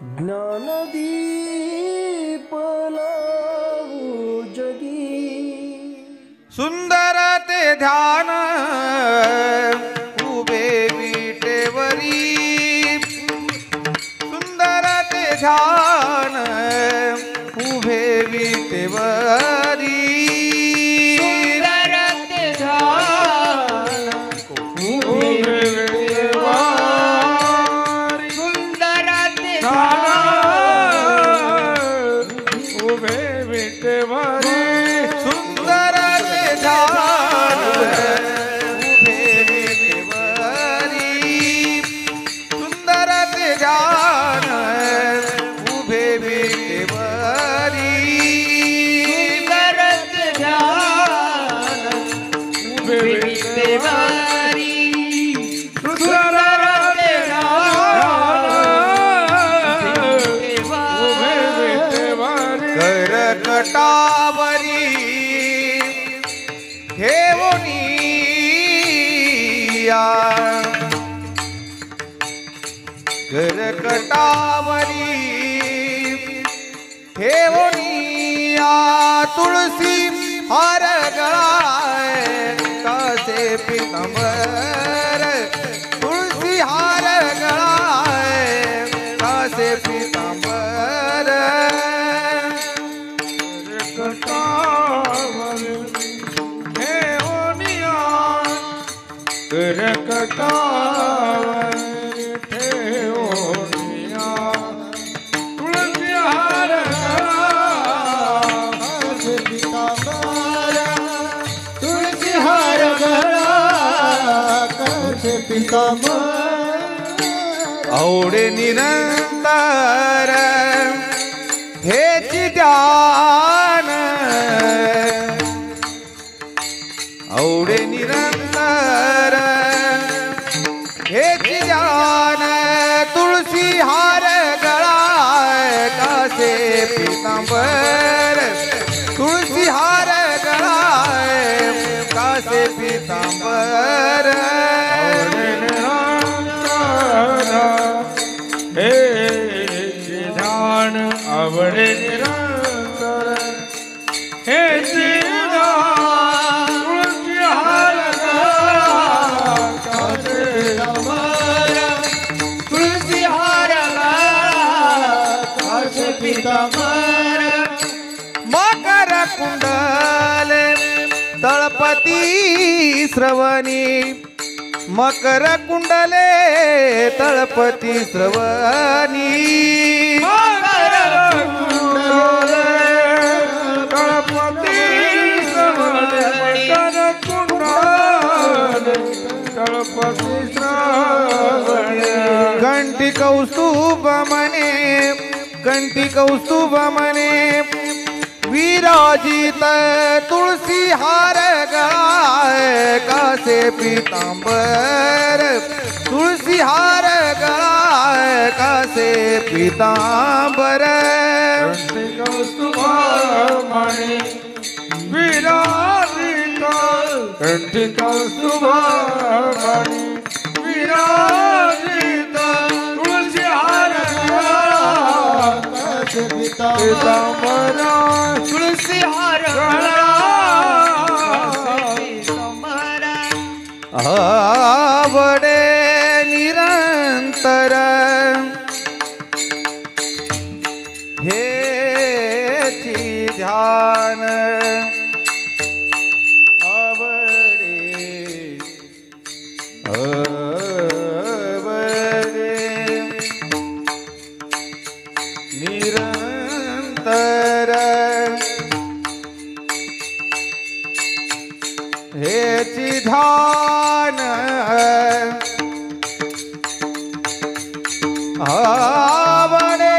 ज्ञानदीप लावू जगी सुंदर ते ध्यान उभे विटेवरी सुंदर ते ध्यान उभे विटेवरी करकटावरी ठेवनिया करकटावरी ठेवनिया तुळसी हार गळाय कासे पीतांबर तुळसी हार गळाय कासे पीतांबर करकटावर ठेवनिया तुळसी हार कासे पीतांबर तुळसी हार गळा कासे पीतांबर आवडे निरंतर हेची ध्यान आवडे निरंतर हेची ध्यान तुळसी हार गळाय कासे पीतांबर तुळसी हार गळाय कासे पीतांबर हे ध्यान आवडे निरंतर हे तुळसी हार तुळसी हार कासे पीतांबर मकर कुंडले तळपती श्रवणी मकर कुंडले तळपती श्रवणी मकर कुंडले तळपती श्रवणी मकर कुंडले तळपती श्रवणी कंठी कौस्तुभ मने कंठी कौस्तुभ मने विराजित तुळसी हार गळाय कासे पीतांबर तुळसी हार गळाय कासे पीतांबर कंठी कौस्तुभ मने विराजित कंठी कौस्तुभ मने विराजित तुळसी हार कासे पीतांबर पीतांबर तुळसी हार आवडे निरंतर हेची ध्यान आवडे आवडे निरंतर हेची ध्यान आवडे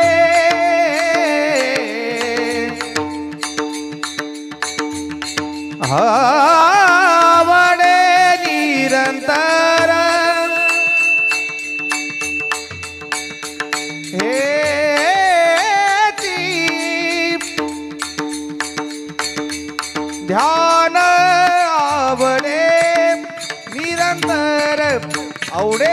आवडे निरंतर हेची ध्यान आवडे निरंतर आवडे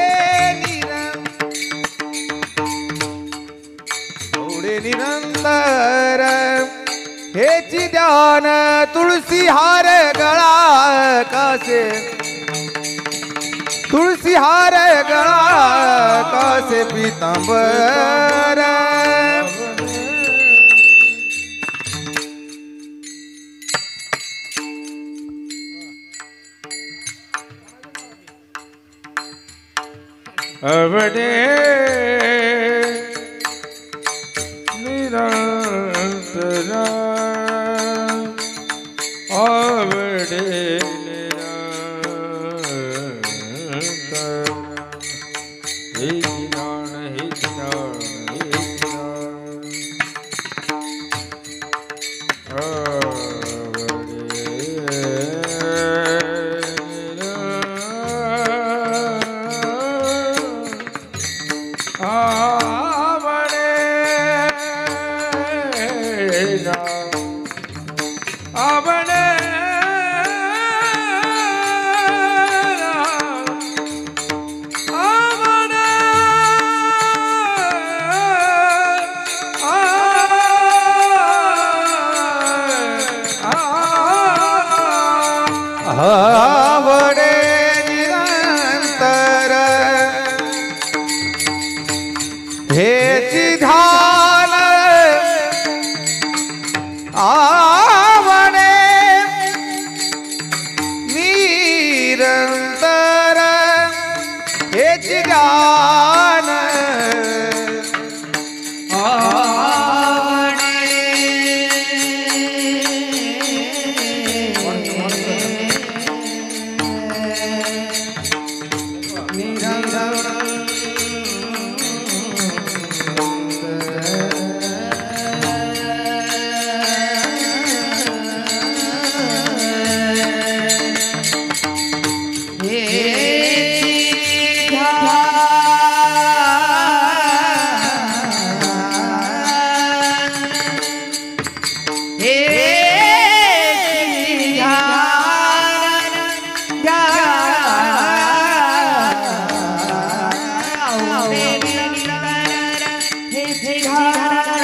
निरंतर हेची ध्यान तुळसी हार गळा कासे तुळसी हार गळा कासे पीतांबर अवडे निरंतर अवडे निरंतर हे ज्ञान हे ज्ञान हे आवडे निरंतर हेची ध्यान आवडे निरंतर हेची ध्यान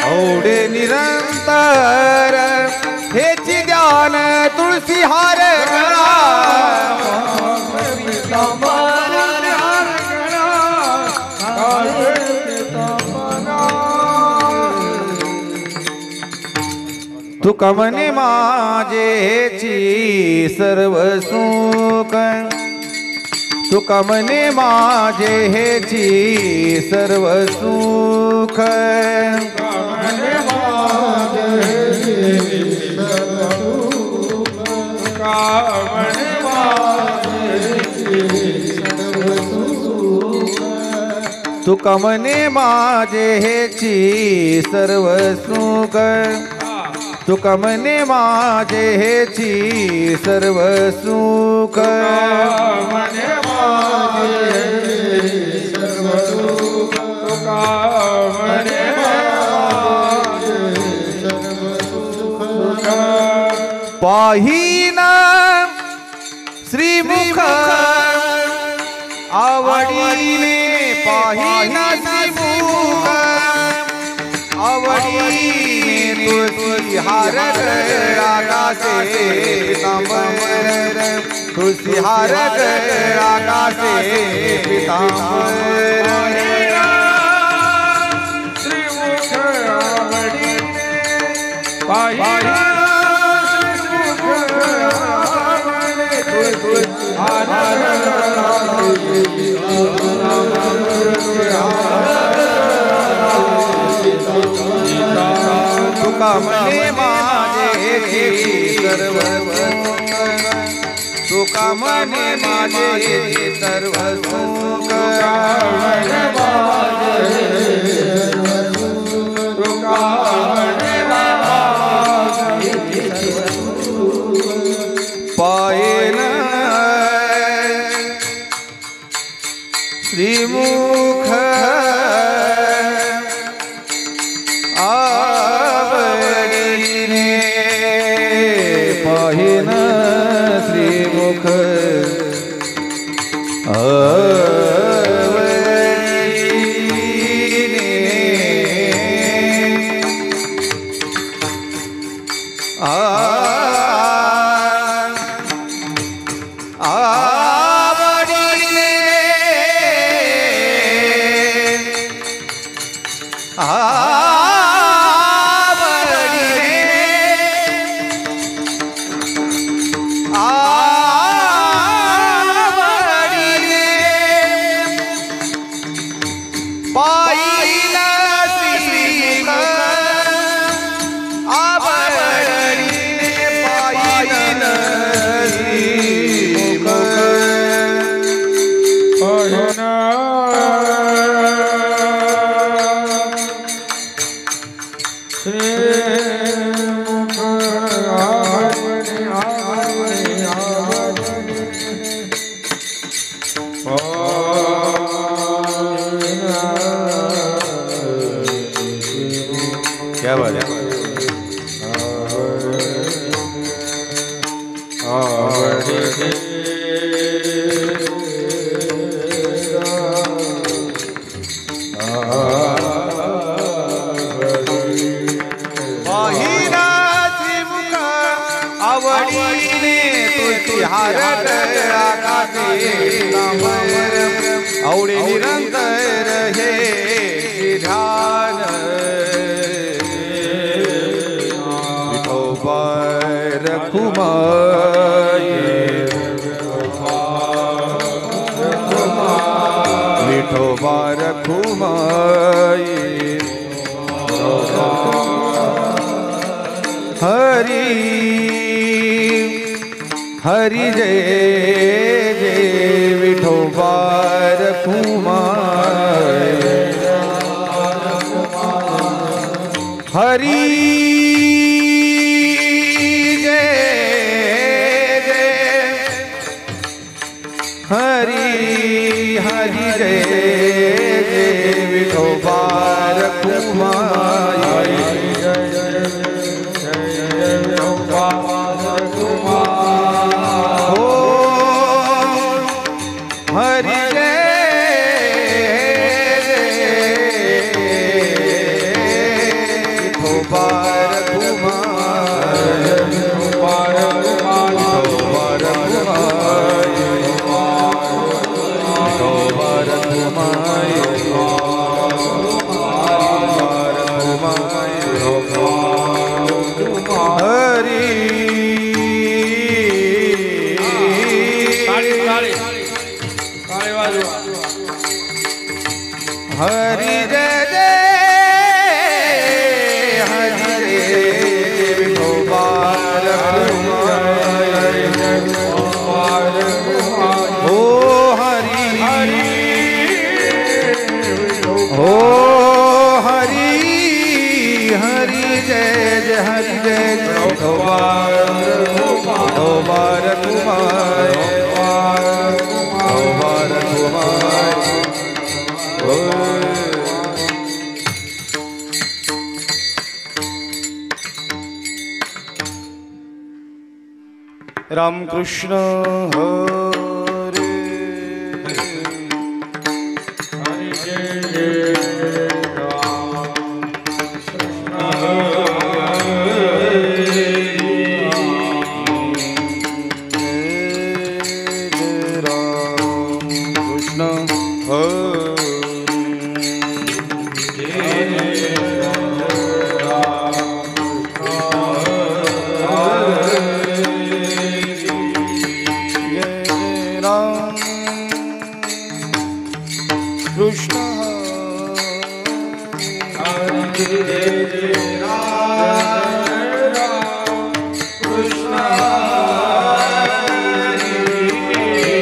औडे निरंतर हेची ध्यान तुळसी हार गळा तुका म्हणे माझेची सर्व सुख तुका म्हणे माझे हेची सर्व सुख तुका म्हणे माझे हेची सर्व सुख तुका म्हणे माझे हेची सर्व सुख म्हणे माझे सर्व सुख तुका म्हणे माझे सर्व सुख पाहिना श्रीमुख आवडीने पाहिना श्रीमुख आवडीने तुळसी हार गळा कासे पीतांबर तुळसी हार गळा कासे पीतांबर श्रीमुख आवडीने पाहिना श्रीमुख आवडीने तुळसी हार तुका म्हणे माझे सर्व तुका म्हणे माझे सर्व सुख पायन श्रीमुख आवडीने पाहिन श्रीमुख आवडीने क्या बात है। आवडे निरंतर हे ध्यान विठोबा रखुमाई विठोबा रखुमाई हरि हरि जय जय विठोबा रखुमाई हरि जय जय हरि हरि जय जय विठोबा रखुमाई हरि जय विठोबा रखुमाई हरि जय जय हरि जय विठोबा रखुमाई ओ हरि हरि ओ हरि हरि जय जय हरि जय विठोबा रखुमाई विठोबा रखुमाई राम कृष्ण हरे हरे जय राम कृष्ण हरे राम कृष्ण कृष्ण हरे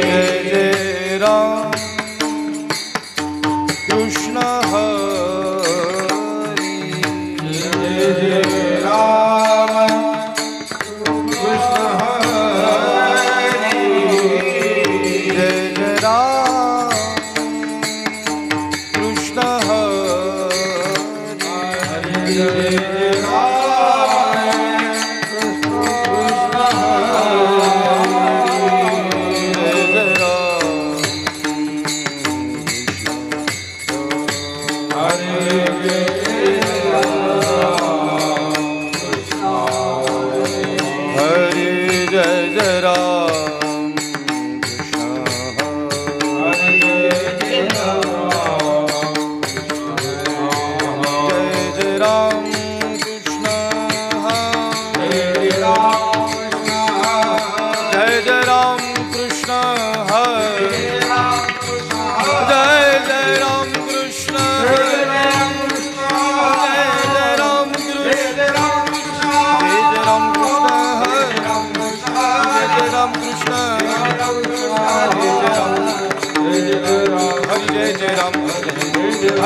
जय जय राम कृष्ण हरे जय जय राम कृष्ण हरे जय जय राम कृष्ण हरे जय जय राम कृष्ण हरे जय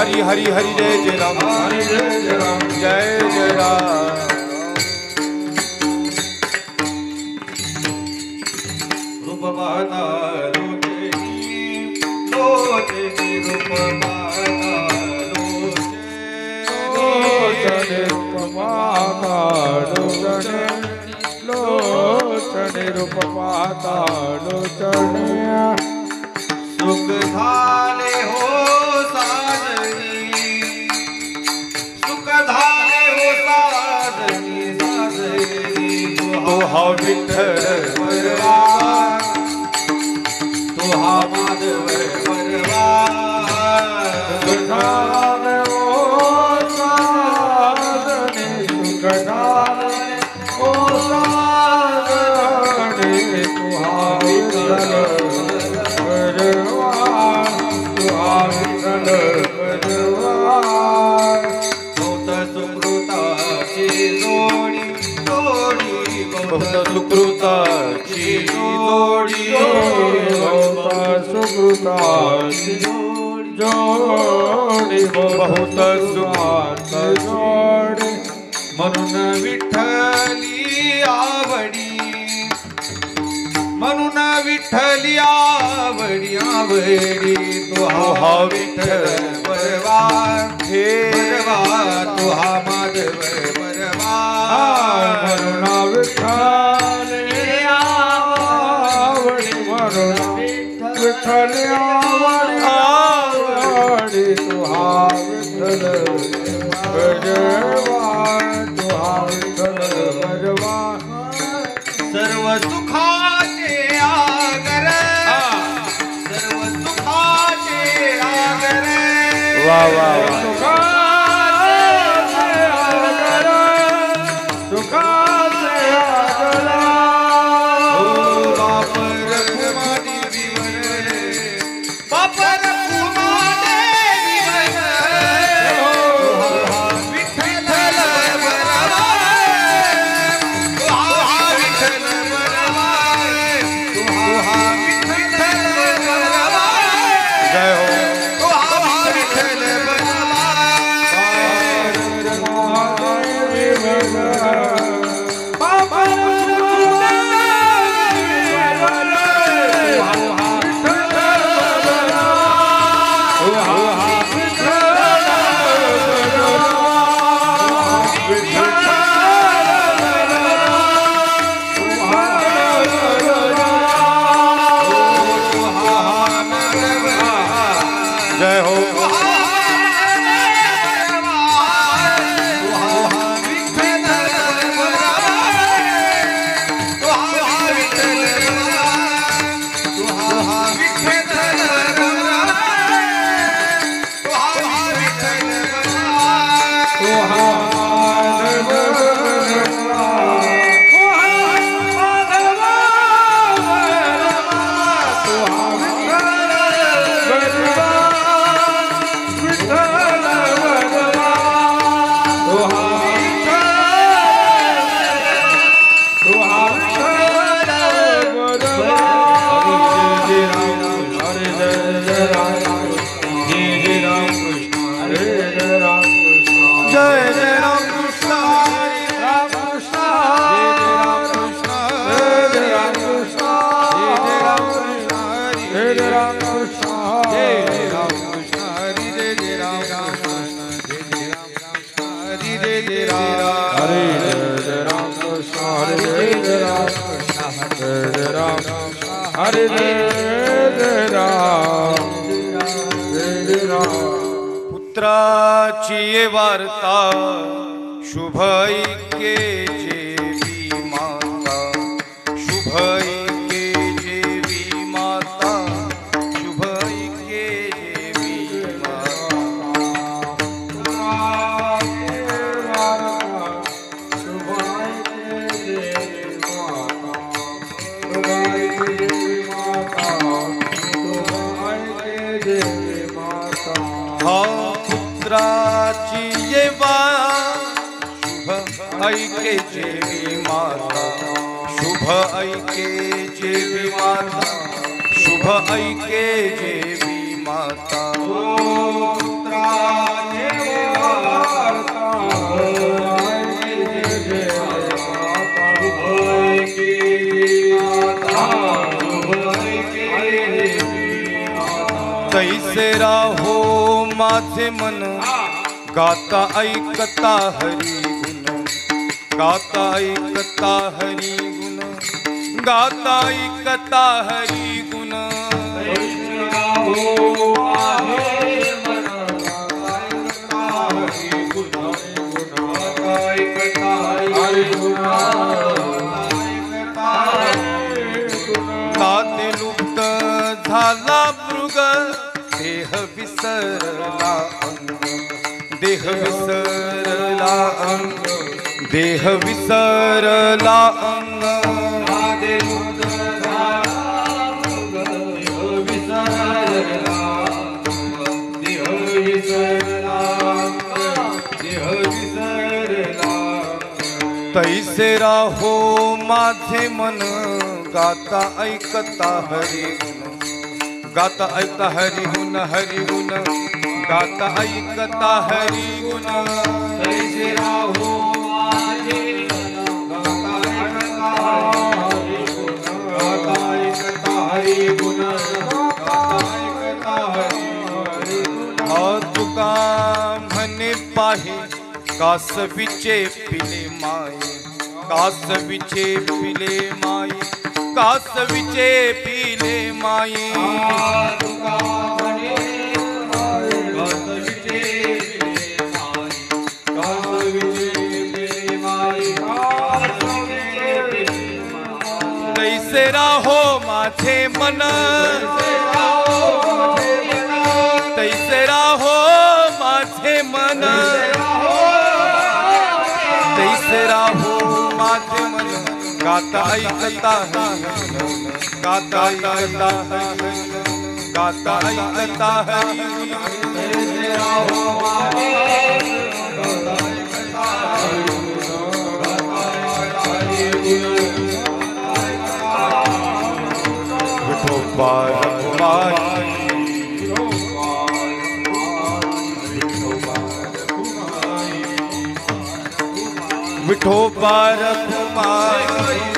हरि हरि हरि जय जय राम हरि जय राम जय जय राम रूप पाहता लोचनी लोचनी रूप पाहता लोचने रूपमाता लोचने लोचने रूपमाता लोचने सुख झाले हो साजनी सुख झाले हो साजनी साजनी तो हा विठ्ठल परवा तो हा माधव परवा सुखाने ओ साधने सुखदाने ओ साधने तुहा विठ्ठल परवा तुहा विठ्ठल परवा बहुत सुकृताची जोडी जोडी बहुत सुकृताची जोडी सुकृताची जोडी बहुत सुखात जोडी म्हणून विठ्ठली आवडी म्हणून विठ्ठली आवडी आवडी तो हा विठ्ठल परवा हे परवा तो हा माधव परवा म्हणून विठ्ठल आवडी म्हणून विठ्ठल आवडी तुहा विठ्ठल भगवान तुहा विठ्ठल भगवान सर्व सुखाचे आगर सर्व सुखाचे आगर वा वा वा सुखाचे आगला बापर कुमारी विवर बापर कुमारी विवर विठ्ठल बरवा विठ्ठल बरवा विठ्ठल बरवा जय हो विठ्ठल बरवा जय हो जय जय राम कृष्ण हरे राम कृष्ण जय राम कृष्ण जय राम कृष्ण जय राम कृष्ण जय राम कृष्ण हरि जय जय राम कृष्ण जय जय राम कृष्ण हरि जय जय राम हरे जय राम कृष्ण हरे जय राम कृष्ण जय राम हरे जय राम जय राम पुत्राची ये वार्ता शुभ ऐके जेवी माता शुभ ऐके जेवी माता शुभ ऐके जेवी हा पुत्राची ये शुभ ऐके जेवी माता शुभ ऐके जेवी माता शुभ ऐके जेवी माता तैसे राहो माझे मन गाता ऐकता हरी गुण गाता ऐकता हरी गुण गाता ऐकता हरी गुण ताते लुप्त झाला मृग देह विसरला अंग देह विसरला अंग देह विसरला अंग तैसे राहो माझे मन गाता ऐकता हरी गुण गाता ऐकता हरी गुण गाता ऐकता हरी गुण तैसे राहो माझे गाता ऐकता हरी गुण तुका म्हणे पाहे कासवीचे पिले माये कासवीचे पिले माये कासवीचे पिले माये तुका म्हणे कासवीचे पिले माये कासवीचे पिले माये तैसे राहो माझे मन तैसे राहो माझे मन तैसे राहो माझे मन गाता ऐकता गाता ऐकता गाता ऐकता हरी तैसे राहो विठोबा रखुमाई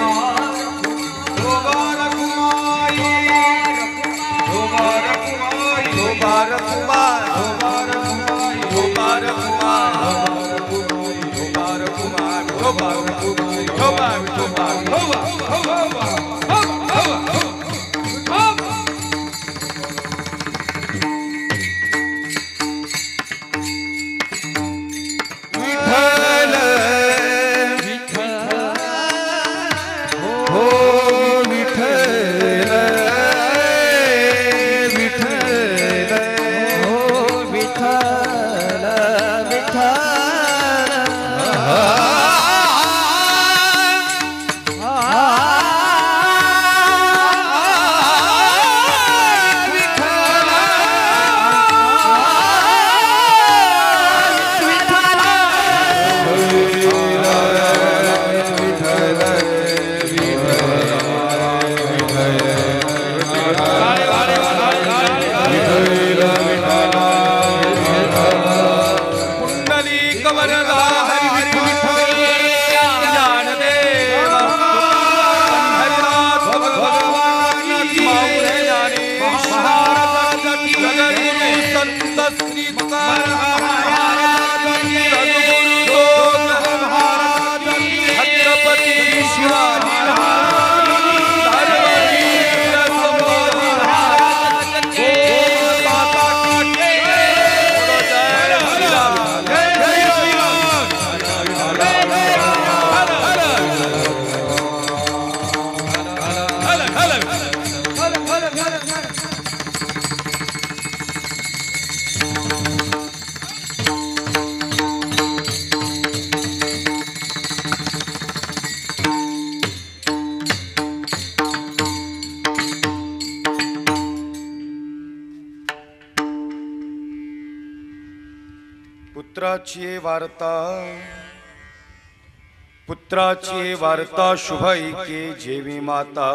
पुत्राची वार्ता शुभ ऐके जेवी माता.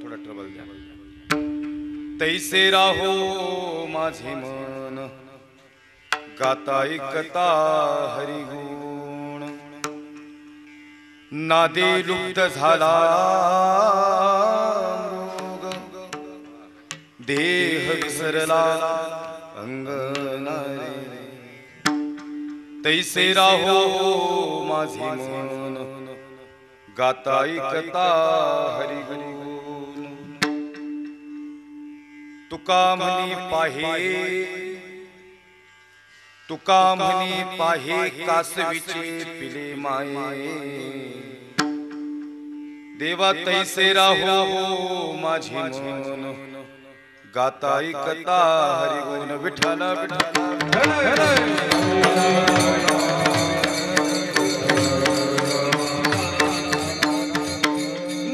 थोडा ट्रबल द्या. तैसे राहो माझे मन गाता ऐकता हरिगुण नादे लुप्त झाला मृग देह विसरला अंगनारे तैसे राहो माझे मन गाता ऐकता हरिगुण तुका म्हणी पाहे कासवीचे पिले माये देवा तैसे राहो माझे मन गाता ऐकता हरिगुण विठ्ठल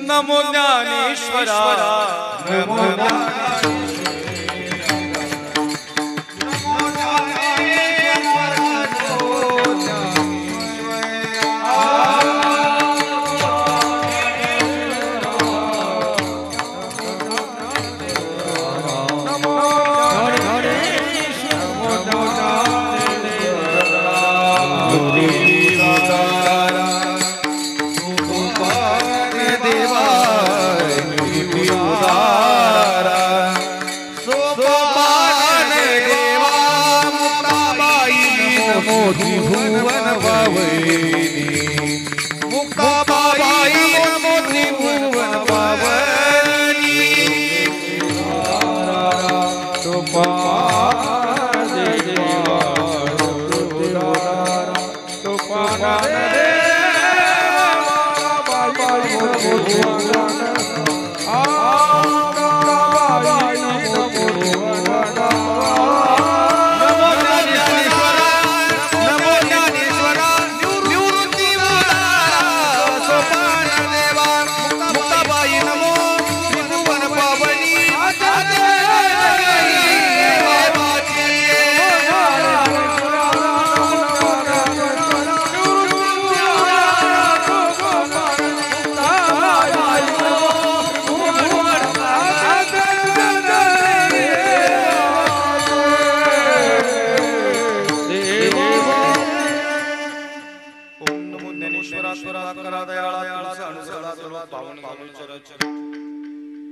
नमो ज्ञानेश्वरा नमो त्रिभुवन पावनी मुक्ताबाई नमो त्रिभुवन पावनी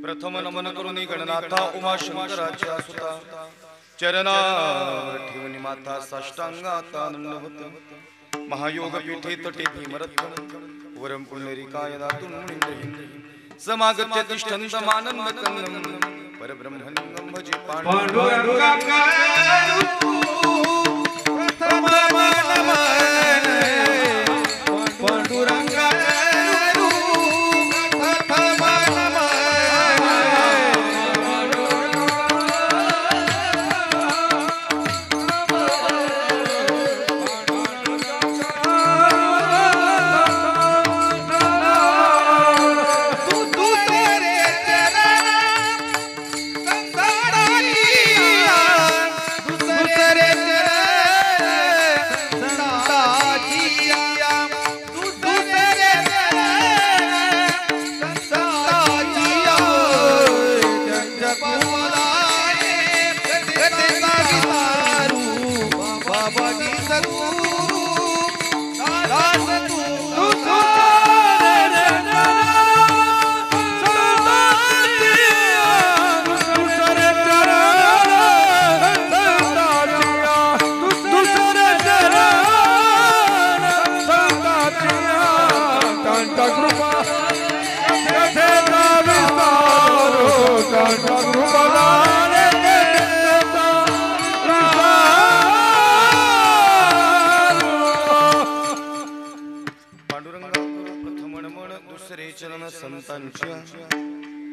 प्रथम नमन करून गणनाथा उमाशंकराच्या सुता चरणावर ठेवून माता साष्टांगात नंदवत महायोग पीठे तटे भीमरथ वरम पुंडरीकाय दातुन समागत्य तिष्ठन्त मानंद कंदम परब्रह्मलिंगम भजे पांडुरंगा प्रथम नमन पांडुरंगा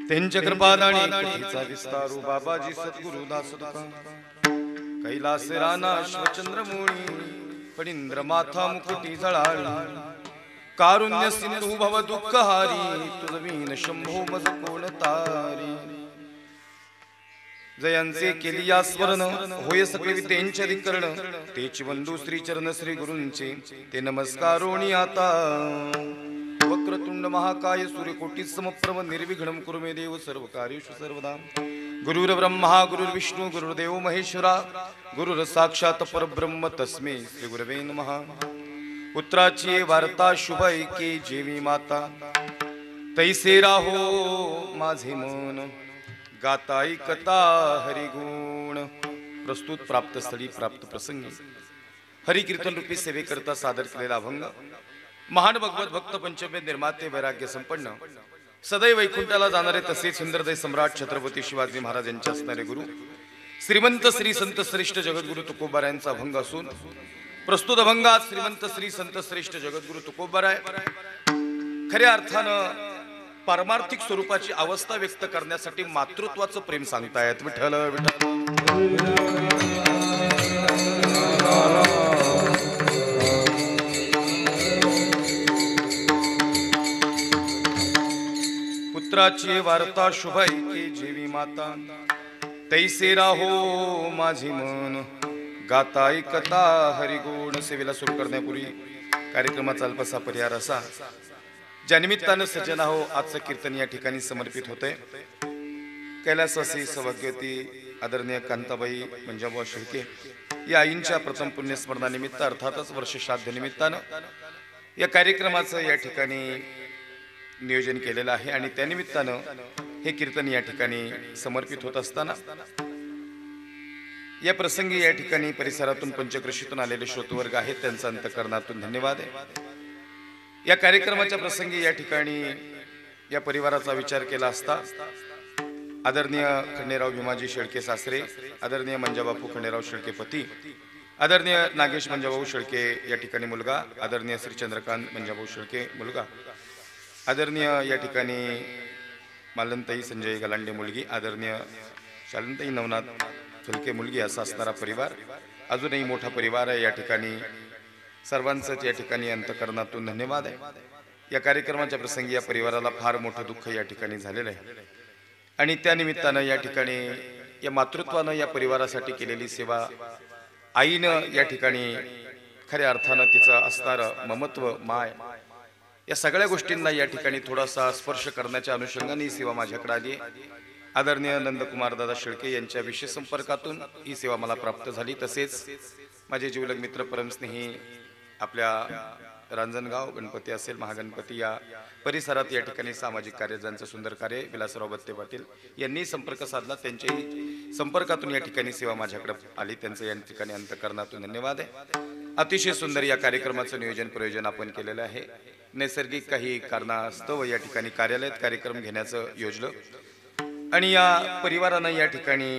त्यांच्या कृपादानी कुठीचा विस्तारू बाबाजी सद्गुरु दास तुका कैलास राना श्वचंद्रमोळी पडिंद्र माथा मुकुटी जळाळी कारुण्य सिंधू भव दुःखहारी तुझवीन शंभो मज कोण तारी जयांचे केली या स्वर्ण होय सकळ विद्येंचे अधिकरण तेची वंदू श्री चरण श्री गुरूंचे ते नमस्कारोणी आता वक्रतुंड महाकाय सूर्यकोटी समप्रभ निर्विघ्नं कुरु मे देव सर्व कार्येषु सर्वदा गुरुर्ब्रह्मा गुरुर्विष्णू गुरुर्देव महेश्वरा गुरुर साक्षात परब्रह्म तस्मै श्री गुरवे नमः. पुत्राची वार्ता शुभ ऐके जेवी माता तैसे राहो माझे मन गाता ऐकता हरिगुण. प्रस्तुत प्राप्त स्थळी प्राप्त प्रसंगी हरिकीर्तन रूपी सेवेकरता सादर केलेला अभंग महान भगवत भक्त पंचमे निर्माते वैराग्य संपन्न सदैव वैकुंठाला जाणारे तसेच सुंदरदय सम्राट छत्रपती शिवाजी महाराज यांचे असणारे गुरु श्रीमंत श्री संत श्रेष्ठ जगद्गुरु तुकोबारायांचा अभंग असून प्रस्तुत अभंगात श्रीमंत श्री संत श्रेष्ठ जगद्गुरु तुकोबाराय खऱ्या अर्थानं पारमार्थिक स्वरूपाची अवस्था व्यक्त करण्यासाठी मातृत्वाचं प्रेम सांगतायत. विठ्ठल विठ्ठल. पुत्राची वार्ता शुभ ऐके जेवी माता तैसे राहो माझे मन गाता ऐकता हरिगुण. सेवेला सुरू करण्यापूर्वी कार्यक्रमाचा अल्पसा परिहार असा. ज्या निमित्तानं सज्जन आहो आजचं कीर्तन या ठिकाणी समर्पित होते. कैलासवासी सौभाग्यवती आदरणीय कांताबाई मंजाबुवा शेळके या आईंच्या प्रथम पुण्यस्मरणानिमित्त अर्थातच वर्षश्राद्ध निमित्तानं या कार्यक्रमाचं या ठिकाणी नियोजन केलेलं आहे आणि त्यानिमित्तानं हे कीर्तन या ठिकाणी समर्पित होत असताना या प्रसंगी या ठिकाणी परिसरातून पंचक्रोशीतून आलेले श्रोतवर्ग आहेत त्यांचा अंतःकरणातून धन्यवाद आहे. या कार्यक्रमाच्या प्रसंगी या ठिकाणी या परिवाराचा विचार केला असता आदरणीय खंडेराव भीमाजी शेळके सासरे, आदरणीय मंजाबापू खंडेराव शेळके पती, आदरणीय नागेश मंजाभाऊ शेळके या ठिकाणी मुलगा, आदरणीय श्री चंद्रकांत मंजाभाऊ शेळके मुलगा, आदरणीय या ठिकाणी मालनताई संजय गलांडे मुलगी, आदरणीय शालनताई नवनाथ फुलके मुलगी असा असणारा परिवार अजूनही मोठा परिवार आहे. या ठिकाणी सर्वांचंच या ठिकाणी अंतःकरणातून धन्यवाद आहे. या कार्यक्रमाच्या प्रसंगी या परिवाराला फार मोठं दुःख या ठिकाणी झालेलं आहे आणि त्यानिमित्तानं या ठिकाणी या मातृत्वानं या परिवारासाठी केलेली सेवा, आईनं या ठिकाणी खऱ्या अर्थानं तिचं असणारं ममत्व, माय या सगळ्या गोष्टींना या ठिकाणी थोडासा स्पर्श करण्याच्या अनुषंगाने ही सेवा माझ्याकडे आली आहे. आदरणीय नंदकुमार दादा शेळके यांच्या विशेष संपर्कातून ही सेवा मला प्राप्त झाली. तसेच माझे जीवलग मित्र परमस्नेही आपल्या रांजणगाव गणपती असेल, महागणपती या परिसरात या ठिकाणी सामाजिक कार्य ज्यांचं सुंदर कार्य विलासराव बत्ते पाटील यांनी संपर्क साधला. त्यांच्याही संपर्कातून या ठिकाणी सेवा माझ्याकडे आली. त्यांचं या ठिकाणी अंतःकरणातून धन्यवाद आहे. अतिशय सुंदर या कार्यक्रमाचं नियोजन प्रयोजन आपण केलेलं आहे. नैसर्गिक काही कारणास्तव या ठिकाणी कार्यालयात कार्यक्रम घेण्याचं योजलं आणि या परिवारानं या ठिकाणी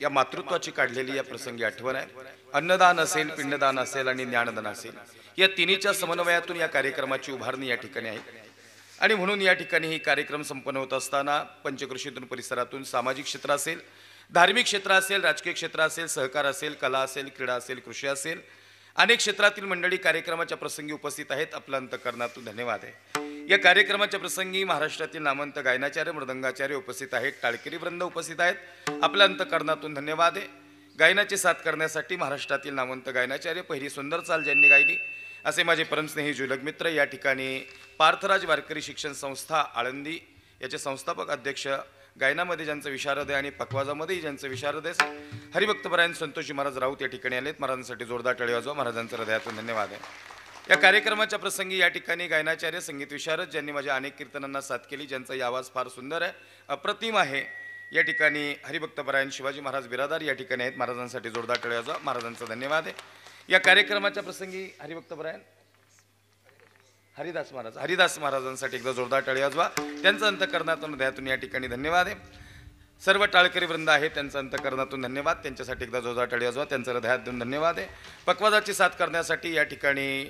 या मातृत्वाची काढलेली या प्रसंगी आठवण आहे. अन्नदान असेल, पिंडदान असेल आणि ज्ञानदान असेल या तिन्हीच्या समन्वयातून या कार्यक्रमाची उभारणी या ठिकाणी आहे आणि म्हणून या ठिकाणी ही कार्यक्रम संपन्न होत असताना पंचक्रोशीतून परिसरातून सामाजिक क्षेत्र असेल, धार्मिक क्षेत्र असेल, राजकीय क्षेत्र असेल, सहकार असेल, कला असेल, क्रीडा असेल, कृषी असेल, अनेक क्षेत्रातील मंडळी कार्यक्रमाच्या प्रसंगी उपस्थित आहेत. आपल्या अंतःकरणातून धन्यवाद आहे. या कार्यक्रमाच्या प्रसंगी महाराष्ट्रातील नामवंत गायनाचार्य, मृदंगाचार्य उपस्थित आहेत, टाळकरी वृंद उपस्थित आहेत. आपल्या अंतःकरणातून धन्यवाद आहे. गायनाची साथ करण्यासाठी महाराष्ट्रातील नामवंत गायनाचार्य, पहिली सुंदर चाल ज्यांनी गायली असे माझे परमस्नेही जुलग मित्र या ठिकाणी पार्थराज वारकरी शिक्षण संस्था आळंदी याचे संस्थापक अध्यक्ष, गायनामध्ये ज्यांचं विशारद आहे आणि पखवाजामध्येही ज्यांचं विशारद आहे हरिभक्तपरायण संतोषी महाराज राऊत या ठिकाणी आलेत. महाराजांसाठी जोरदार टाळी वाजवा. महाराजांचं हृदयातून धन्यवाद आहे. या कार्यक्रमाच्या प्रसंगी या ठिकाणी गायनाचार्य, संगीत विशारद ज्यांनी माझ्या अनेक कीर्तनांना साथ केली, ज्यांचाही आवाज फार सुंदर आहे, अप्रतिम आहे. या ठिकाणी हरिभक्तपरायण शिवाजी महाराज बिरादार या ठिकाणी आहेत. महाराजांसाठी जोरदार टाळी वाजवा. महाराजांचा धन्यवाद आहे. या कार्यक्रमाच्या प्रसंगी हरिभक्तपरायण हरिदास महाराजांसाठी एकदा जोरदार टाळी वाजवा. त्यांचं अंतःकरणातून हृदयातून या ठिकाणी धन्यवाद आहे. सर्व टाळकरी वृंद आहे त्यांचं अंतःकरणातून धन्यवाद. त्यांच्यासाठी एकदा जोरदार टाळी वाजवा. त्यांचं हृदयातून धन्यवाद आहे. पखवाजाची साथ करण्यासाठी या ठिकाणी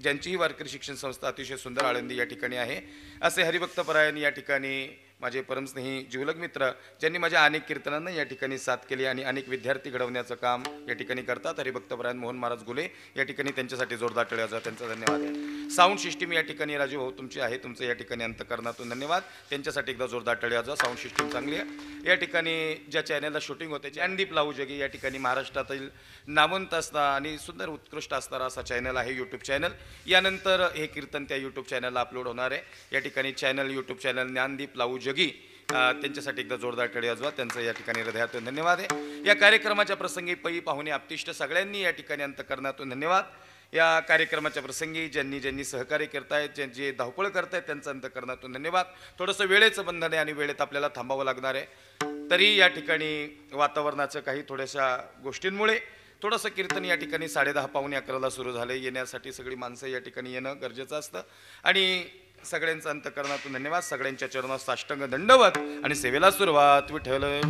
ज्यांचीही वारकरी शिक्षण संस्था अतिशय सुंदर आळंदी या ठिकाणी आहे असे हरिभक्तपरायण या ठिकाणी माझे परमस्नेही जीवलग मित्र ज्यांनी माझ्या अनेक कीर्तनांना या ठिकाणी साथ केली आणि अनेक विद्यार्थी घडवण्याचं काम या ठिकाणी करतात. हरिभक्तपरायण मोहन महाराज गुले या ठिकाणी त्यांच्यासाठी जोरदार टाळी वाजवा. त्यांचा धन्यवाद आहे. साऊंड सिस्टीम या ठिकाणी राजू भाऊ तुमची आहे, तुमचं या ठिकाणी अंतःकरणातून धन्यवाद. त्यांच्यासाठी एकदा जोरदार टाळी वाजवा. साऊंड सिस्टीम चांगली आहे. या ठिकाणी ज्या चॅनलला शूटिंग होते ज्ञानदीप लाऊजगी या ठिकाणी महाराष्ट्रातील नामवंत असणारा आणि सुंदर उत्कृष्ट असणारा असा चॅनल आहे, यूट्यूब चॅनल. यानंतर हे कीर्तन त्या यूट्यूब चॅनलला अपलोड होणार आहे. या ठिकाणी चॅनल, यूट्यूब चॅनल ज्ञानदीप लाऊजगी त्यांच्यासाठी एकदा जोरदार टाळी वाजवा. त्यांचं या ठिकाणी हृदयातून धन्यवाद आहे. या कार्यक्रमाच्या प्रसंगी पै पाहुणे आपतिष्ट सगळ्यांनी या ठिकाणी अंतःकरणातून धन्यवाद. या कार्यक्रमाच्या प्रसंगी ज्यांनी सहकार्य करतायत, जे धावपळ करतायत, त्यांचं अंतःकरणातून धन्यवाद. थोडंसं वेळेचं बंधन आहे आणि वेळेत आपल्याला थांबावं लागणार आहे. तरी या ठिकाणी वातावरणाचं काही थोड्याशा गोष्टींमुळे थोडंसं कीर्तन या ठिकाणी 10:30 पावणे 11ला सुरू झालं. येण्यासाठी सगळी माणसं या ठिकाणी येणं गरजेचं असतं आणि सगळ्यांचं अंतःकरणातून धन्यवाद. सगळ्यांच्या चरणात साष्टांग दंडवत आणि सेवेला सुरुवात. विठ्ठल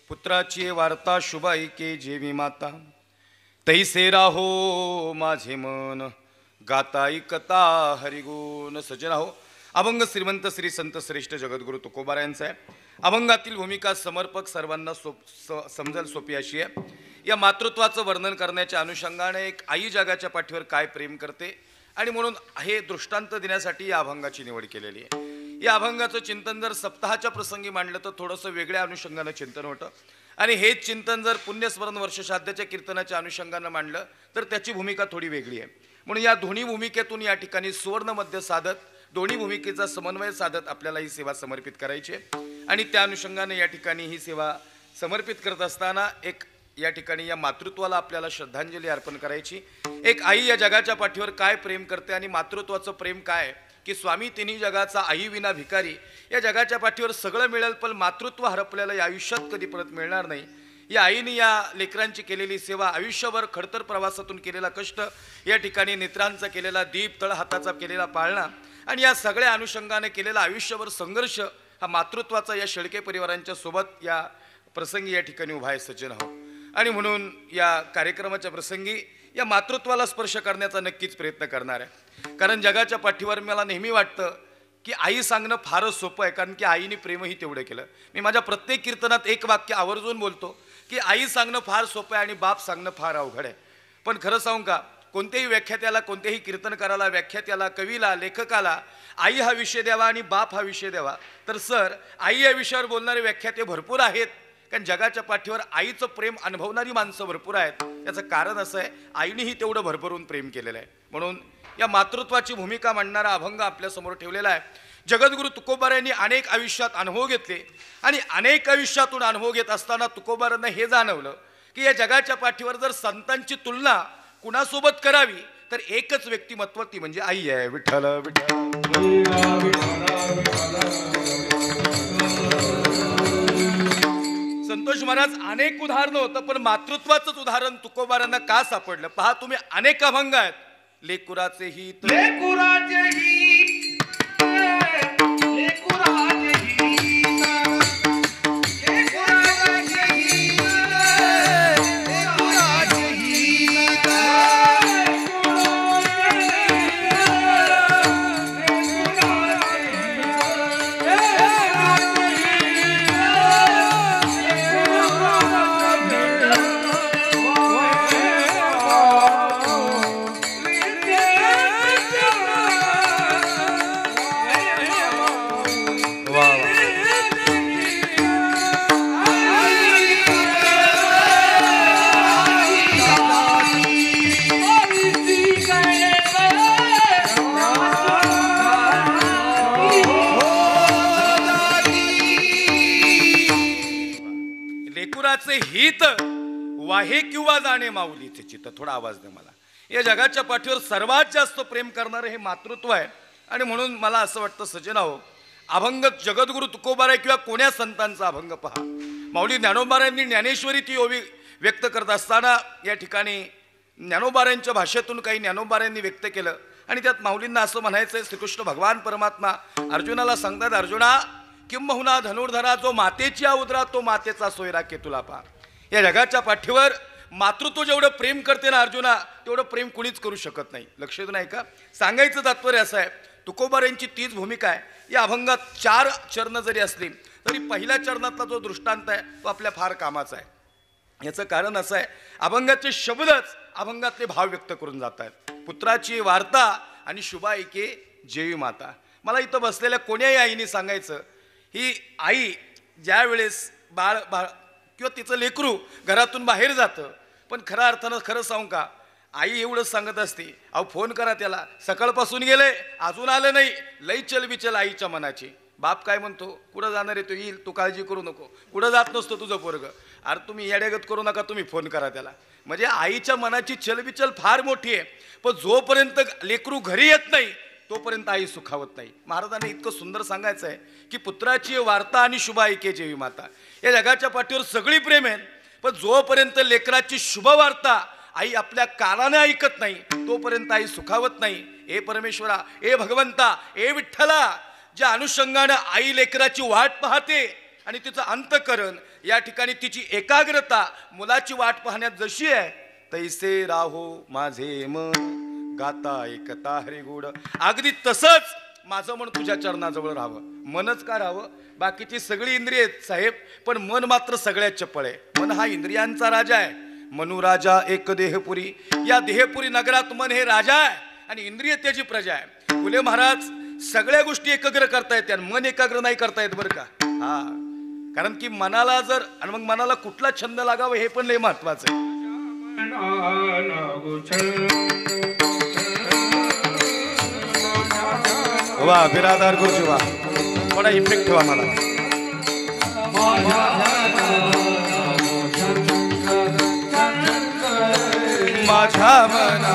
पुत्राची वार्ता शुभ ऐके जेवी माता, तैसे राहो माझे मन, गाता ऐकता हरिगुण. सज्जन हो, अभंग श्रीमंत श्री संत श्रेष्ठ जगद्गुरु तुकोबारायांचा आहे. अभंगातील भूमिका समर्पक सर्वांना समजेल सोपी अशी आहे. या मातृत्वाचं वर्णन करण्याच्या अनुषंगाने एक आई जगाच्या पाठीवर काय प्रेम करते आणि म्हणून हे दृष्टांत देण्यासाठी या अभंगाची निवड केलेली आहे. या अभंगाचं चिंतन जर सप्ताहाच्या प्रसंगी मांडलं तर थोडंसं वेगळ्या अनुषंगानं चिंतन होतं आणि हेच चिंतन जर पुण्यस्मरण वर्षश्राद्धाच्या कीर्तनाच्या अनुषंगानं मांडलं तर त्याची भूमिका थोडी वेगळी आहे. म्हणून या दोन्ही भूमिकेतून या ठिकाणी सुवर्ण मध्य साधत, दोन्ही भूमिकेचा समन्वय साधत आपल्याला ही सेवा समर्पित करायची आहे आणि त्या अनुषंगाने या ठिकाणी ही सेवा समर्पित करत असताना एक या ठिकाणी या मातृत्वाला आपल्याला श्रद्धांजली अर्पण करायची. एक आई या जगाच्या पाठीवर काय प्रेम करते आणि मातृत्वाचं प्रेम काय की स्वामी तिन्ही जगाचा आई विना भिकारी. या जगाच्या पाठीवर सगळं मिळेल पण मातृत्व हरपलेलं या आयुष्यात कधी परत मिळणार नाही. या आईने या लेकरांची केलेली सेवा, आयुष्यभर खडतर प्रवासातून केलेला कष्ट, या ठिकाणी नेत्रांचा केलेला दीप, तळ हाताचा केलेला पाळणा आणि या सगळ्या अनुषंगाने केलेला आयुष्यभर संघर्ष हा मातृत्वाचा या शेळके परिवारांच्या सोबत या प्रसंगी या ठिकाणी उभा आहे. सज्जन हो, आणि म्हणून या कार्यक्रमाच्या प्रसंगी या मातृत्वाला स्पर्श करण्याचा नक्कीच प्रयत्न करणार आहे. कारण जगाच्या पाठीवर मला नेहमी वाटतं की आई सांगणं फारच सोपं आहे, कारण की आईने प्रेमही तेवढं केलं. मी माझ्या प्रत्येक कीर्तनात एक वाक्य आवर्जून बोलतो की आई सांगणं फार सोपं आहे आणि बाप सांगणं फार अवघड आहे. पण खरं सांगू का, कोणत्याही व्याख्यात्याला, कोणत्याही कीर्तनकाराला, व्याख्यात्याला, कवीला, लेखकाला आई हा विषय द्यावा आणि बाप हा विषय द्यावा तर सर आई या विषयावर बोलणारे व्याख्याते भरपूर आहेत. कारण जगाच्या पाठीवर आईचं प्रेम अनुभवणारी माणसं भरपूर आहेत. याचं कारण असं आहे, आईनेही तेवढं भरभरून प्रेम केलेलं आहे. म्हणून या मातृत्वाची भूमिका मांडणारा अभंग आपल्यासमोर ठेवलेला आहे. जगद्गुरु तुकोबारायांनी अनेक आयुष्यात अनुभव घेतले आणि अनेक आयुष्यातून अनुभव घेत असताना तुकोबारांना हे जाणवलं की या जगाच्या पाठीवर जर संतांची तुलना कुणासोबत करावी तर एकच व्यक्तिमत्व, ती म्हणजे आई आहे. विठ्ठल संतोष महाराज अनेक उदाहरणं होतं पण मातृत्वाचंच उदाहरण तुकोबारांना का सापडलं पहा तुम्ही. अनेक अभंग आहेत. लेकुराचे हित, लेकुराचे हित, लेकुराचे हित, लेकुराचे हित, लेकुराचे हित, हित वाहे किंवा जाणे माऊलीचे चित्त. थोडा आवाज दे मला. या जगाच्या पाठीवर सर्वात जास्त प्रेम करणारे हे मातृत्व आहे आणि म्हणून मला असं वाटतं सज्जनाहो, अभंग जगद्गुरु तुकोबाराय किंवा कोण्या संतांचा अभंग पहा. माऊली ज्ञानोबारायांनी ज्ञानेश्वरी ती ओवी व्यक्त करत असताना या ठिकाणी ज्ञानोबारायांच्या भाषेतून काही ज्ञानोबारायांनी व्यक्त केलं आणि त्यात माऊलींना असं म्हणायचंय, श्रीकृष्ण भगवान परमात्मा अर्जुनाला सांगतात, अर्जुना किंबहुना धनुर्धरा, जो मातेची उदरा तो मातेचा सोयरा के तुला पा. या जगाच्या पाठीवर मातृत्व जेवढं प्रेम करते ना अर्जुना, तेवढं प्रेम कुणीच करू शकत नाही. लक्षात नाही का? सांगायचं तात्पर्य असं आहे, तुकोबारायांची तीच भूमिका आहे. या अभंगात 4 चरण जरी असली तरी पहिल्या चरणातला जो दृष्टांत आहे तो आपल्या फार कामाचा आहे. याचं कारण असं आहे, अभंगाचे शब्दच अभंगातले भाव व्यक्त करून जात आहेत. पुत्राची वार्ता आणि शुभ ऐके जेवी माता. मला इथं बसलेल्या कोण्याही आईने सांगायचं, ही आई ज्या वेळेस किंवा तिचं लेकरू घरातून बाहेर जातं, पण खऱ्या अर्थानं खरं सांगू का, आई एवढंच सांगत असते, अहो फोन करा त्याला, सकाळपासून गेले अजून आलं नाही, लई चलबिचल आईच्या मनाची. बाप काय म्हणतो, कुठं जाणार आहे तो, येईल, तू काळजी करू नको, कुठं जात नसतो तुझं पोरग, अरे तुम्ही येड्यागत करू नका, तुम्ही फोन करा त्याला. म्हणजे आईच्या मनाची चलबिचल फार मोठी आहे, पण जोपर्यंत लेकरू घरी येत नाही तोपर्यंत आई सुखावत नाही. महाराजांनी इतकं सुंदर सांगायचं आहे की पुत्राची वार्ता आणि शुभ ऐके जेवी माता. या जगाच्या पाठीवर सगळी प्रेम आहे, पण जोपर्यंत लेकराची शुभ वार्ता आई आपल्या कानाने ऐकत नाही तोपर्यंत आई सुखावत नाही. ए परमेश्वरा, ए भगवंता, ए विठ्ठला, ज्या अनुषंगानं आई लेकराची वाट पाहते आणि तिचं अंतकरण या ठिकाणी तिची एकाग्रता मुलाची वाट पाहण्यात जशी आहे, तैसे राहो माझे मन गाता ऐकता हरी गोड. अगदी तसंच माझं मन तुझ्या चरणाजवळ राहावं. मनच का राहावं, बाकीची सगळी इंद्रिय साहेब, पण मन मात्र सगळ्यात चपळ आहे. मन हा इंद्रियांचा राजा आहे. मनु राजा एक देहपुरी, या देहपुरी नगरात मन हे राजा आहे आणि इंद्रिय त्याची प्रजा आहे. फुले महाराज सगळ्या गोष्टी एकाग्र करता येतात, मन एकाग्र नाही करता येत बरं का. हा, कारण की मनाला जर, आणि मग मनाला कुठला छंद लागावा हे पण लय महत्वाचं आहे. वा बिरादार गुरुजी वा, थोडा इफेक्ट ठेवा मला. माझ्या मना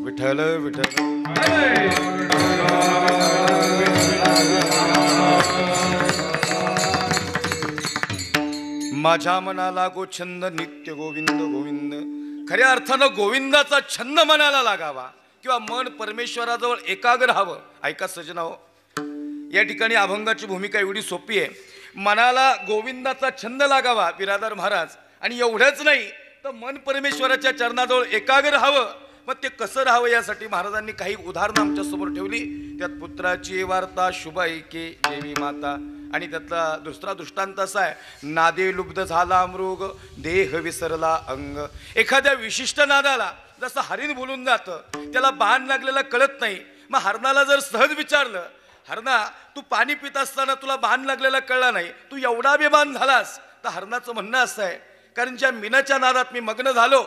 विठ्ठल विठ्ठल. माझ्या मनाला गो छंद नित्य गोविंद गोविंद. खऱ्या अर्थानं गोविंदाचा छंद मनाला लागावा किंवा मन परमेश्वराजवळ एकाग्र राहावं. ऐका सजना हो, या ठिकाणी अभंगाची भूमिका एवढी सोपी आहे. मनाला गोविंदाचा छंद लागावा बिरादर महाराज, आणि एवढंच नाही तर मन परमेश्वराच्या चरणाजवळ एकाग्र राहावं. मग ते कसं राहावं यासाठी महाराजांनी काही उदाहरणं आमच्या समोर ठेवली. त्यात पुत्राची वार्ता शुभ ऐके देवी माता, आणि त्यातला दुसरा दृष्टांत असा आहे, नादे लुब्ध झाला मृग देह विसरला अंग. एखाद्या विशिष्ट नादाला जसं हरिण बोलून जातं, त्याला बाण लागलेला कळत नाही. मग हरणाला जर सहज विचारलं, हरणा तू पाणी पित असताना तुला बाण लागलेला कळला नाही, तू एवढा बेबान झालास, तर हरणाचं म्हणणं असं आहे, कारण ज्या मिनाच्या नादात मी मग्न झालो,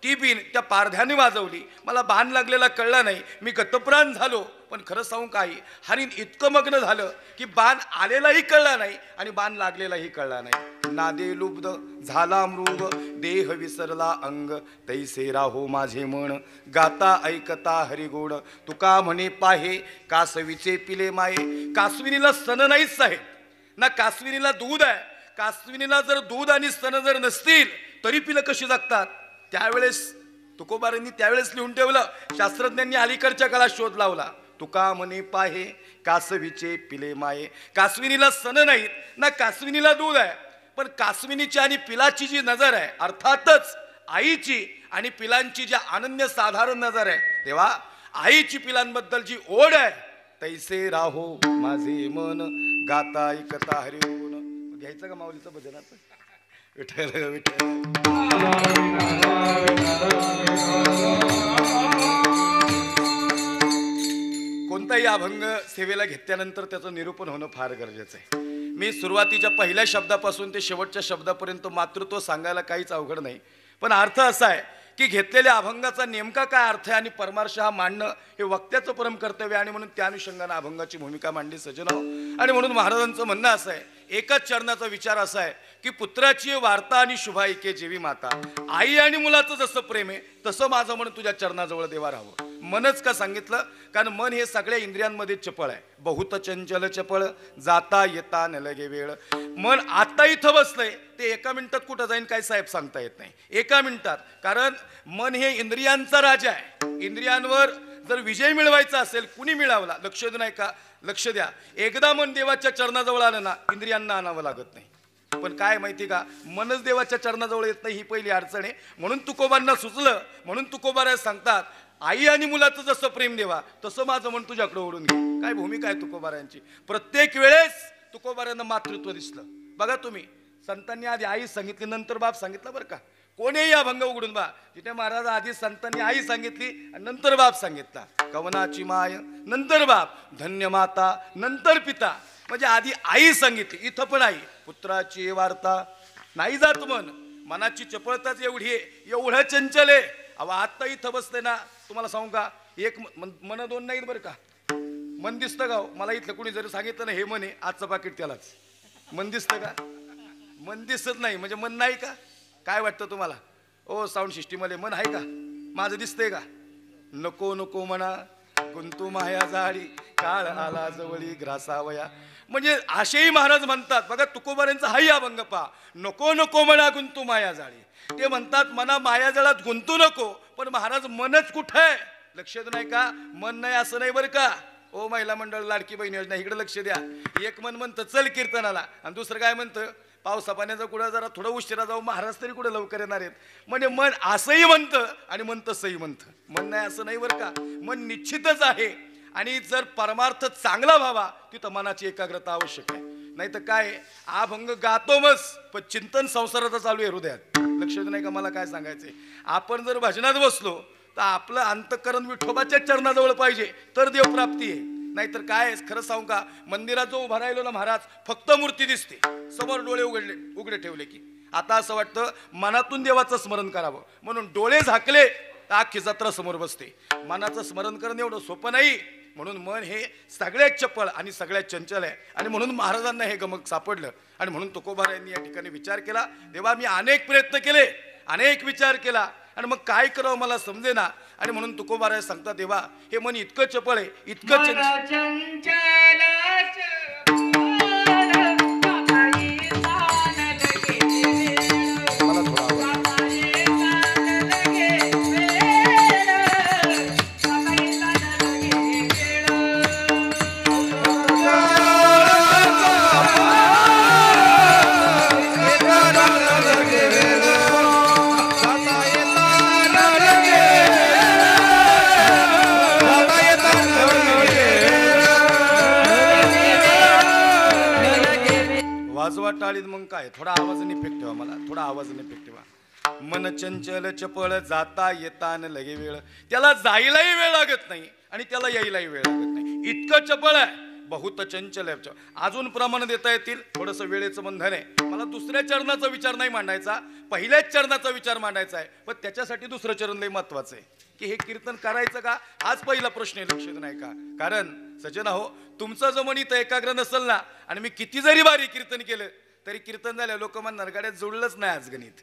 ती बिन त्या पारध्याने वाजवली, मला बाण लागलेला कळला नाही, मी गतप्राण झालो. पण खरं सांगू काही, हरिण इतकं मग्न झालं की बाण आलेलाही कळला नाही आणि बाण लागलेलाही कळला नाही. नादे लुब्ध झाला मृग देह विसरला अंग, तैसे राहो माझे मन गाता ऐकता हरिगोड. तुका म्हणे पाहे कासवीचे पिले माये. कासविनीला स्तन नाहीच आहे ना, कासविनीला दूध आहे. कासविनीला जर दूध आणि स्तन जर नसतील तरी पिलं कशी जगतात. त्यावेळेस तुकोबारांनी त्यावेळेस लिहून ठेवलं, शास्त्रज्ञांनी अलीकडच्या काळात शोध लावला. तुका म्हणे पाहे कासवीचे पिले माये. कासविनीला स्तन नाहीत ना, कासविनीला दूध आहे, पण कासविनीची आणि पिलाची जी नजर आहे, अर्थातच आईची आणि पिलांची जी अनन्य साधारण नजर आहे, तेव्हा आईची पिलांबद्दल जी ओढ आहे, तैसे राहो माझे मन गाता ऐकता हरी गुण. घ्यायचं का माऊलीचं भजनाचं. विठ्ठल विठ्ठल. कोणताही अभंग सेवेला घेतल्यानंतर त्याचं निरूपण होणं फार गरजेचं आहे. मी सुरुवातीच्या पहिल्या शब्दापासून ते शेवटच्या शब्दापर्यंत मातृत्व सांगायला काहीच अवघड नाही, पण अर्थ असा आहे की घेतलेल्या अभंगाचा नेमका काय अर्थ आहे आणि परमार्श हा मांडणं हे वक्त्याचं परम कर्तव्य, आणि म्हणून त्या अनुषंगानं अभंगाची भूमिका मांडली सजनाव. आणि म्हणून महाराजांचं म्हणणं असं आहे, एकच चरणाचा विचार असा आहे की पुत्राची वार्ता आणि शुभ ऐके जेवी माता. आई आणि मुलाचं जसं प्रेम आहे तसं माझं मन तुझ्या चरणाजवळ देवा राहावं. मनच का सांगितलं? कारण मन हे सगळ्या इंद्रियांमध्ये चपळ आहे. बहुत चंचल चपळ जाता येता न लगे वेळ. मन आता इथं बसलंय ते एका मिनिटात कुठं जाईन काय साहेब सांगता येत नाही. एका मिनिटात. कारण मन हे इंद्रियांचा राजा आहे. इंद्रियांवर जर विजय मिळवायचा असेल, कुणी मिळवला? लक्ष नाही का? लक्ष द्या. एकदा मन देवाच्या चरणाजवळ आलं ना, इंद्रियांना आणावं लागत नाही. पण काय माहिती का, मनच देवाच्या चरणाजवळ येत नाही, ही पहिली अडचण आहे. म्हणून तुकोबांना सुचलं. म्हणून तुकोबाराय सांगतात, आई आणि मुलाचं जसं प्रेम देवा तसं माझं मन तुझ्याकडे ओढून घे. काय भूमिका आहे तुकोबारायांची. प्रत्येक वेळेस तुकोबारायांना मातृत्व दिसलं. बघा तुम्ही, संतांनी आधी आई सांगितली, नंतर बाप सांगितलं. बरं का, कोणीही अभंग उघडून बा, तिथे महाराज आधी संतांनी आई सांगितली आणि नंतर बाप सांगितला. कवनाची माय नंतर बाप, धन्य माता नंतर पिता. म्हणजे आधी आई सांगितली. इथं पण आई. पुत्राची वार्ता नाही जात मन. मनाची चपळताच एवढी आहे, एवढं चंचल आहे. अहो आता इथं बसते ना, तुम्हाला सांगू का, एक मन दोन नाहीत बरं का. मन दिसतं का? मला इथलं कुणी जरी सांगितलं ना हे मन आहे, आजचं पाकिट त्यालाच. मन दिसतं का? मन दिसत नाही म्हणजे मन नाही का? काय वाटतं तुम्हाला? ओ साऊंड सिस्टीममध्ये मन आहे का? माझं दिसतंय का? नको नको म्हणा गुंतू माया जाळी, काळ आला जवळी ग्रासावया. म्हणजे असेही महाराज म्हणतात. बघा तुकोबारांचा हाही अभंग पहा. नको नको म्हणा गुंतू माया जाळी. ते म्हणतात मना मायाजाळात गुंतू नको. पण महाराज मनच कुठं आहे? लक्ष नाही का? मन नाही असं नाही बरं का. ओ महिला मंडळ लाडकी बहीण योजना इकडे लक्ष द्या. एक मन म्हणतं चल कीर्तनाला आणि दुसरं काय म्हणतं, पावसा पाण्याचा कुठं जरा थोडं उशिरा जाऊ, महाराज तरी कुठे लवकर येणार आहेत. म्हणजे मन असंही म्हणतं आणि मन तसंही म्हणतं. मन नाही असं नाही बरं का. मन निश्चितच आहे. आणि जर परमार्थ चांगला व्हावा तिथं मनाची एकाग्रता आवश्यक आहे. नाही तर काय, अभंग गातो मस पण चिंतन संसाराचं चालू आहे हृदयात. लक्ष नाही का मला काय सांगायचंय. आपण जर भजनात बसलो तर आपलं अंतःकरण विठोबाच्या चरणाजवळ पाहिजे तर देवप्राप्ती आहे. नाहीतर काय, खरं सांगू का, मंदिरात जो उभा राहिलो ना महाराज, फक्त मूर्ती दिसते, समोर डोळे उघडे ठेवले की आता असं वाटतं मनातून देवाचं स्मरण करावं. म्हणून डोळे झाकले तर अख्खी जत्रा समोर बसते. मनाचं स्मरण करणं एवढं सोपं नाही. म्हणून मन हे सगळ्यात चपळ आणि सगळ्यात चंचल आहे. आणि म्हणून महाराजांना हे गमक सापडलं. आणि म्हणून तुकोबारायांनी या ठिकाणी विचार केला, देवा मी अनेक प्रयत्न केले, अनेक विचार केला आणि मग काय करावं मला समजेना. आणि म्हणून तुकोबाराय सांगतात, देवा हे मन इतकं चपळ आहे, इतकं चंचल. टाळीत मग काय, थोडा आवाजाने इफेक्ट ठेवा. मला थोडा आवाजाने इफेक्ट ठेवा. मन चंचल चपळ जाता येता न लगे वेळ. त्याला जायलाही वेळ लागत नाही आणि त्याला यायलाही वेळ लागत नाही. इतकं चपळ आहे. बहुत चंचल आहे. अजून प्रमाण देता येतील. थोडस वेळेचं बंधन आहे. मला दुसऱ्या चरणाचा विचार नाही मांडायचा, पहिल्याच चरणाचा विचार मांडायचा आहे. पण त्याच्यासाठी दुसरं चरण लई महत्वाचं आहे की हे कीर्तन करायचं का, हाच पहिला प्रश्न आहे. लक्षात नाही का? कारण सज्जन हो, तुमचं जर मन इथं एकाग्र नसेल ना आणि मी किती जरी भारी कीर्तन केलं तरी कीर्तन झालं लोक म्हणणार गाड्यात जुळलंच नाही आज गणित.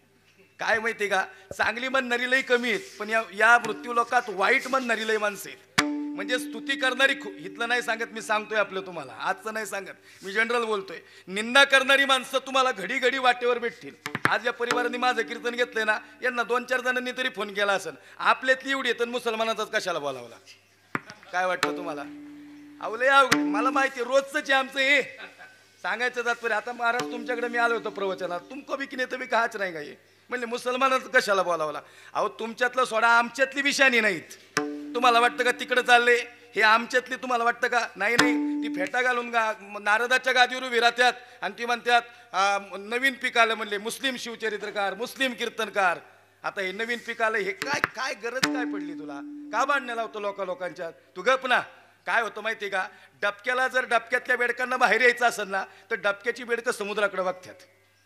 काय माहिती का, चांगली म्हणणारी लई कमी आहेत पण या मृत्यू लोकात वाईट म्हणणारी लई माणसं आहेत. म्हणजे स्तुती करणारी इथलं नाही सांगत, मी सांगतोय आपलं तुम्हाला, आजचं नाही सांगत, मी जनरल बोलतोय. निंदा करणारी माणसं तुम्हाला घडी घडी वाटेवर भेटतील. आज या परिवाराने माझं कीर्तन घेतलंय ना, यांना 2-4 जणांनी तरी फोन केला असेल, आपल्यातली एवढी येतं मुसलमानाचाच कशाला बोलावला. काय वाटतं तुम्हाला? अवलय अवघड. मला माहिती रोजच आमचं हे सांगायचं तात्पर्य. आता महाराज तुमच्याकडे मी आलो होतो प्रवचनात, तुमको बी की नाही तुम्ही काच नाही काय म्हणले, मुसलमानाचं कशाला बोलावला. अहो तुमच्यातलं सोडा, आमच्यातली विषाणी नाहीत. तुम्हाला वाटतं का तिकडे चालले हे आमच्यातली, तुम्हाला वाटतं का? नाही नाही, ती फेटा घालून नारदाच्या गादीवर उभी राहत्यात आणि ती म्हणतात नवीन पीक आलं म्हणले, मुस्लिम शिवचरित्रकार, मुस्लिम कीर्तनकार. आता हे नवीन पीक आलं, हे काय काय गरज काय पडली तुला? का बांधण्याला होतं लोकांच्या? तू गप ना. काय होतं माहिती का, डबक्याला जर डबक्यातल्या बेडकांना बाहेर यायचं असेल ना तर डबक्याची बेडकं समुद्राकडे वागतात.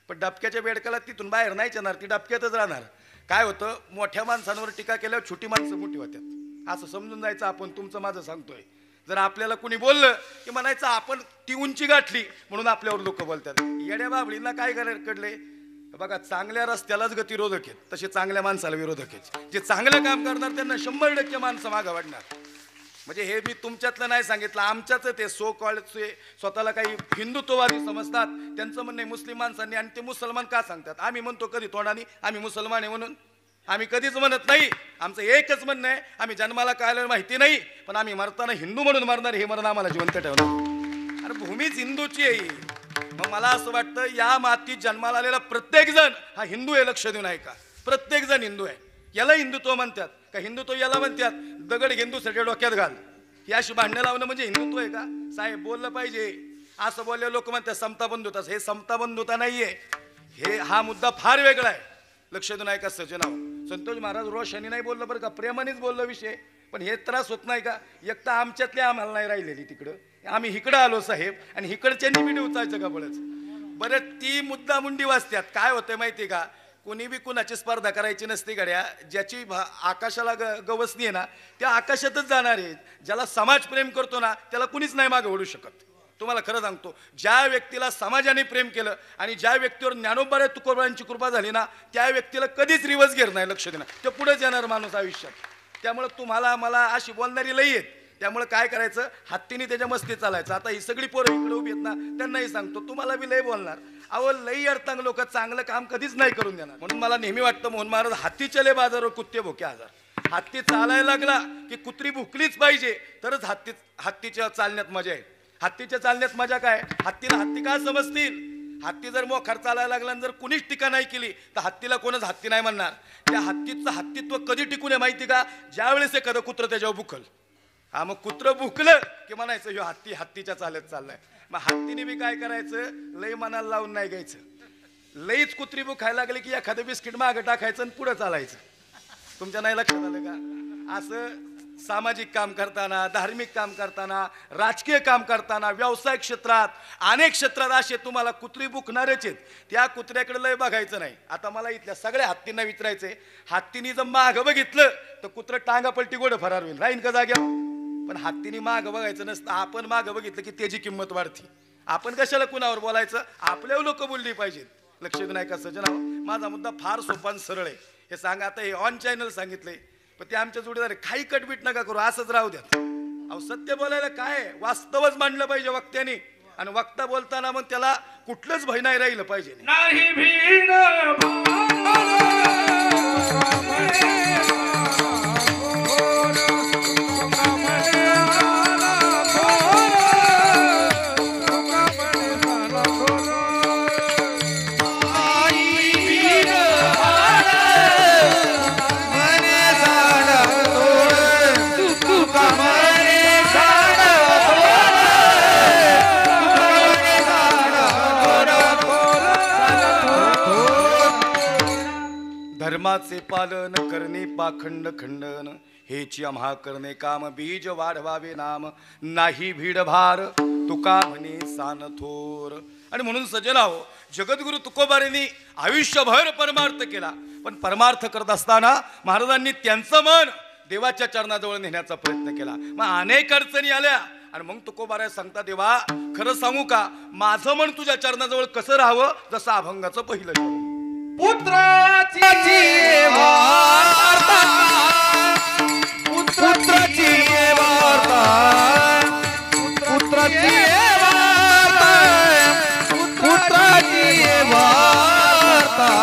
पण डबक्याच्या बेडकाला तिथून बाहेर नाही येणार, ती डबक्यातच राहणार. काय होतं, मोठ्या माणसांवर टीका केल्यावर छोटी माणसं मोठी होतात असं समजून जायचं. आपण तुमचं माझं सांगतोय. जर आपल्याला कुणी बोललं की म्हणायचं आपण ती उंची गाठली म्हणून आपल्यावर लोक बोलतात. येड्या बाबळींना काय कडले बघा चांगल्या रस्त्यालाच गतिरोधक आहेत, तसे चांगल्या माणसाला विरोधक आहेत. जे चांगलं काम करणार त्यांना 100% माणसं मागं वाढणार. म्हणजे हे मी तुमच्यातलं नाही सांगितलं, आमच्याच ते सो कॉल्ड स्वतःला काही हिंदुत्ववादी समजतात. त्यांचं म्हणणं आहे मुस्लिम माणसांनी, आणि ते मुसलमान का सांगतात. आम्ही म्हणतो कधी तोंडाने आम्ही मुसलमान आहे म्हणून? आम्ही कधीच म्हणत नाही. आमचं एकच म्हणणं आहे, आम्ही जन्माला काय माहिती नाही, पण आम्ही मरताना हिंदू म्हणून मरणार, हे मरण आम्हाला जिवंत ठेवणार. अरे भूमीच हिंदूची आहे. मग मला असं वाटतं या मातीत जन्माला आलेला प्रत्येक जण हा हिंदू आहे. लक्ष देऊन आहे का? प्रत्येक जण हिंदू आहे. याला हिंदुत्व म्हणतात का? हिंदुत्व याला म्हणतात दगड घेऊन सगळ्या डोक्यात घाल, ही अशी भांडणं लावणं म्हणजे हिंदुत्व आहे का? साहेब बोललं पाहिजे. असं बोलले लोक म्हणतात समता बंधुता. हे समता बंधुता नाहीये. हा मुद्दा फार वेगळा आहे. लक्ष देऊन आहे का सजनाव? संतोष महाराज रोषानी नाही बोललं बरं का, प्रेमानेच बोललं विषय. पण हे त्रास होत नाही का? एक तर आमच्यातले आम्हाला नाही राहिलेली तिकडं, आम्ही इकडं आलो साहेब, आणि इकडच्यांनी बी उचायचं का बळच. बरं ती मुद्दा मुंडी वाजत्यात. काय होतंय माहिती का? कोणी बी कुणाची स्पर्धा करायची नसते गड्या. ज्याची आकाशाला गवसणी आहे ना, त्या आकाशातच जाणार आहे. ज्याला समाज प्रेम करतो ना, त्याला कुणीच नाही मागे ओढू शकत. तुम्हाला खरं सांगतो, ज्या व्यक्तीला समाजाने प्रेम केलं आणि ज्या व्यक्तीवर ज्ञानोबा तुकोबारांची कृपा झाली ना, त्या व्यक्तीला कधीच रिवर्स घेत नाही. लक्ष देणं, ते पुढेच येणार माणूस आयुष्यात. त्यामुळे तुम्हाला मला अशी बोलणारी लई आहेत. त्यामुळे काय करायचं, हत्तीने त्याच्या मस्ती चालायचं. आता ही सगळी पोरं इकडे उभी आहेत ना, त्यांनाही सांगतो तुम्हाला बी लई बोलणार. अहो लई अडतांग लोक चांगलं काम कधीच नाही करून देणार. म्हणून मला नेहमी वाटतं मोहन महाराज हत्ती चले बाजारावर कुत्ते भोके आजार. हत्ती चालायला लागला की कुत्री भुकलीच पाहिजे, तरच हत्तीच्या चालण्यात मजा आहे. हत्तीच्या चालण्यात मजा काय? हत्तीला हत्ती का समजतील? हत्ती जर मोखार चालायला लागला आणि जर कुणीच टीका नाही केली तर हत्तीला कोणच हत्ती नाही म्हणणार. त्या हत्तीचं हत्तीत्व कधी टिकून आहे माहिती का? ज्यावेळेस एखादं कुत्र त्याच्यावर भुकल. हा मग कुत्र भुकलं की म्हणायचं ह्यो हत्ती हत्तीच्या चालत चाललाय. मग हत्तीने बी काय करायचं, लई मनाला लावून नाही घ्यायचं. लईच कुत्री भुकायला लागली की एखादं बिस्किट मागं टाकायचं आणि पुढं चालायचं. तुमच्या नाही लक्षात आलं का? असं सामाजिक काम करताना, धार्मिक काम करताना, राजकीय काम करताना, व्यवसाय क्षेत्रात, अनेक क्षेत्रात असे तुम्हाला कुत्री भुकणारच आहेत. त्या कुत्र्याकडे लय बघायचं नाही. आता मला इथल्या सगळ्या हत्तींना विचारायचंय, हत्तीने जर मागं बघितलं तर कुत्र टांगा पलटी गोड फरार होईल, राहीन का जाग्यावर? पण हत्तीने मागं बघायचं नसतं. आपण मागं बघितलं की त्याची किंमत वाढते. आपण कशाला कुणावर बोलायचं? आपल्या लोक बोलली पाहिजेत. लक्ष देऊन ऐका सजना, माझा मुद्दा फार सोपा आणि सरळ आहे. हे सांगा, आता हे ऑन चॅनल सांगितलंय, पण ते आमच्या जोडीदार काही कटबीट नका करू, असंच राहू द्या. अहो सत्य बोलायला काय, वास्तवच मांडलं पाहिजे वक्त्याने. आणि वक्ता बोलताना मग त्याला कुठलंच भय नाही राहिलं पाहिजे. नाही भीड धर्माचे पालन करणे पाखंड खंडन, हेची आम्हा करणे काम. बीज वाढवावे नाम, नाही भीड भार, तुका म्हणे सान थोर. आणि म्हणून सज्जनाहो, जगद्गुरु तुकोबारांनी आयुष्यभर परमार्थ केला. पण परमार्थ करत असताना महाराजांनी त्यांचं मन देवाच्या चरणाजवळ नेण्याचा प्रयत्न केला. मग अनेक अडचणी आल्या. आणि मग तुकोबारा सांगता, देवा खरं सांगू का, माझं मन तुझ्या चरणाजवळ कसं राहावं, जसं अभंगाचं पहिलं शरण. पुत्राची वार्ता, पुत्राची वार्ता, पुत्राची वार्ता, पुत्राची वार्ता,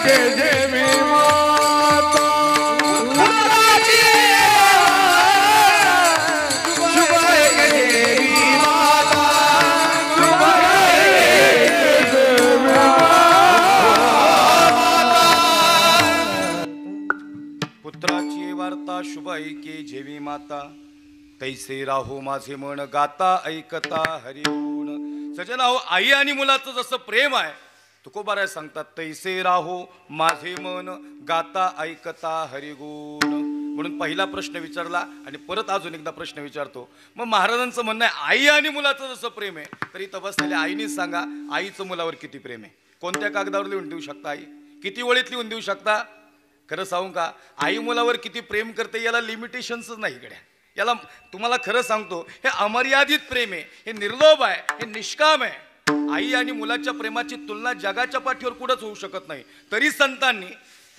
के देवी माता पुत्राची शुभाय के देवी माता शुभाय के देवी पुत्राची वार्ता शुभ ऐके जेवी माता तैसे राहो माझे मन गाता ऐकता हरिगुण. सजना हो, आई आणि मुलाचं जसं प्रेम आहे तुकोबाराय सांगतात तैसे राहो माझे मन गाता ऐकता हरिगुण. म्हणून पहिला प्रश्न विचारला आणि परत अजून एकदा प्रश्न विचारतो. मग महाराजांचं म्हणणं आहे आई आणि मुलाचं जसं प्रेम आहे तरी तपसलेल्या आईनीच सांगा आईचं मुलावर किती प्रेम आहे. कोणत्या कागदावर लिहून देऊ शकता आई? किती वळीत लिहून देऊ शकता? खरं सांगू का आई मुलावर किती प्रेम करते याला लिमिटेशन्सच नाही इकडे. याला तुम्हाला खरं सांगतो हे अमर्यादित प्रेम आहे, हे निर्लोभ आहे, हे निष्काम आहे. आई आणि मुलाच्या प्रेमाची तुलना जगाच्या पाठीवर कुठंच होऊ शकत नाही. तरी संतांनी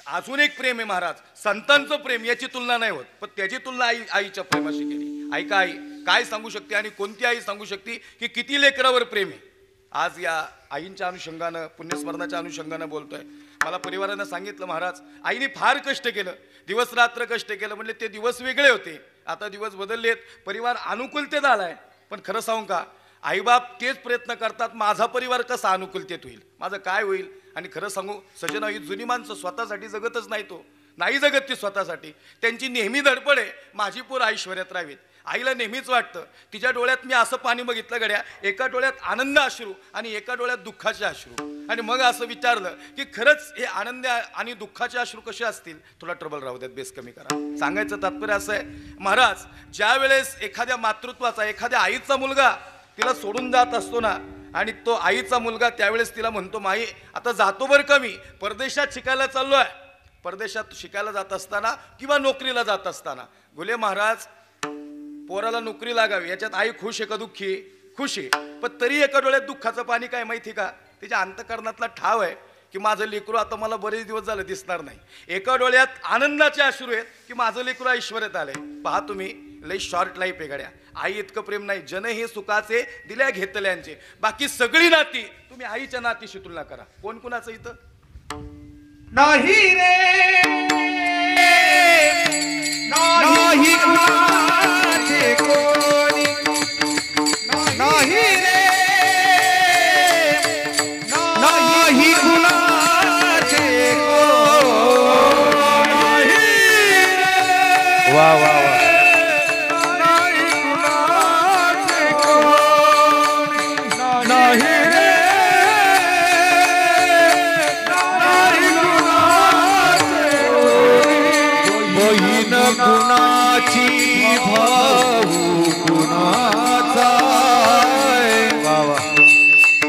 अजून एक प्रेम आहे महाराज, संतांचं प्रेम याची तुलना नाही होत, पण त्याची तुलना आईच्या प्रेमाशी केली. ऐका आई काय सांगू शकते आणि कोणती आई सांगू शकते की किती लेकरावर प्रेम आहे. आज या आईंच्या अनुषंगानं पुण्यस्मरणाच्या अनुषंगानं बोलतोय. मला परिवारानं सांगितलं महाराज आईने फार कष्ट केलं, दिवस रात्र कष्ट केलं. म्हणले ते दिवस वेगळे होते, आता दिवस बदललेत, परिवार अनुकूलतेत आलाय. पण खरं सांगू का आईबाप तेच प्रयत्न करतात माझा परिवार कसा अनुकूलतेत होईल, माझं काय होईल. आणि खरं सांगू सजना ही जुनी माणसं स्वतःसाठी जगतच नाही, तो नाही जगत ती स्वतःसाठी. त्यांची नेहमी धडपड आहे माझी पोर ऐश्वर्यात राहावीत. आईला नेहमीच वाटतं तिच्या डोळ्यात मी असं पाणी बघितलं गड्या, एका डोळ्यात आनंद अश्रू आणि एका डोळ्यात दुःखाचे अश्रू. आणि मग असं विचारलं की खरंच हे आनंद आणि दुःखाचे अश्रू कसे असतील. थोडा ट्रबल राहू द्यात, बेस कमी करा. सांगायचं तात्पर्य असं आहे महाराज ज्या वेळेस एखाद्या मातृत्वाचा एखाद्या आईचा मुलगा तिला सोडून जात असतो ना आणि तो आईचा मुलगा त्यावेळेस तिला म्हणतो माई आता जातो बरं का मी परदेशात शिकायला चाललोय. परदेशात शिकायला जात असताना किंवा नोकरीला जात असताना घुले महाराज पोराला नोकरी लागावी याच्यात आई खुश आहे का दुःखी? खुश आहे. पण तरी एका डोळ्यात दुःखाचं पाणी काय माहिती का? तिच्या अंतकरणातला ठाव आहे की माझं लेकरू आता मला बरेच दिवस झालं दिसणार नाही. एका डोळ्यात आनंदाचे अश्रू आहेत की माझं लेकरू ऐश्वर्यात आलंय. पहा तुम्ही लई शॉर्ट लाईफ आहे गड्या. आई इतकं प्रेम नाही. जन हे सुखाचे दिल्या घेतल्यांचे. बाकी सगळी नाती तुम्ही आईच्या नातीशी तुलना करा. कोण कुणाचं इथं नाही रे नाही कुणाचे कोणी नाही रे नाही कुणाचे कोणी वा वा वा. नाही कुणाचे कोणी नाही रे बहीण कुणाची भाऊ कुणाचा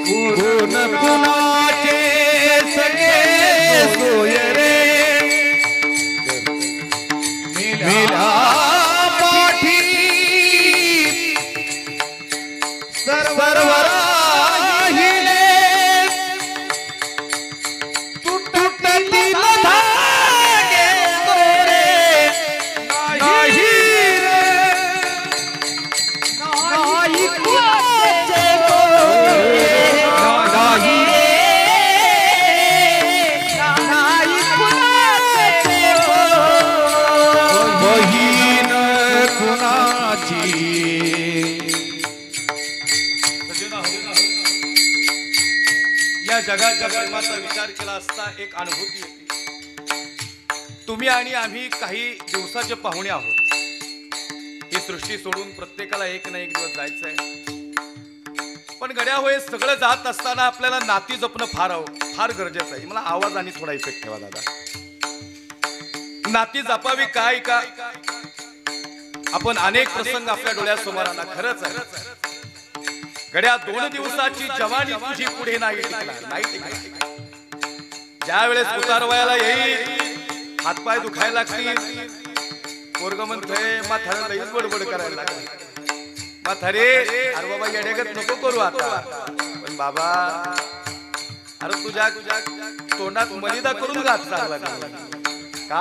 गुण कुणाचे सगळे सोय रे मिला पाठी सर्व राहिले तुटतील धागे रे नाही रे नाही कुणाचे नाही नाही कुणाचे बहीण कुणाची या जगाच्या प्रेमाचा विचार केला असता एक अनुभूती येते. तुम्ही आणि आम्ही काही दिवसाचे पाहुणे आहोत. ही सृष्टी सोडून प्रत्येकाला एक ना एक दिवस जायचंय. पण गड्या होय सगळं जात असताना आपल्याला नाती जपणं फार गरजेचं आहे. मला आवाज आणि थोडा इफेक्ट ठेवा दादा. नाती जपावी काय का आपण अनेक प्रसंग आपल्या डोळ्यासमोर आला. खरंच आहे गड्या 2 दिवसाची जवानी तुझी पुढे नाही टिकणार. ज्या वेळेस उतारवयाला येईल हातपाय दुखायला लागतील. पोरग म्हणतोय म्हातारा लईच बडबड करायला लागली. म्हातारे अरे बाबा येडेगत नको करू आता. पण बाबा अरे तुझ्या तोंडात मलिदा करून घात चालला का?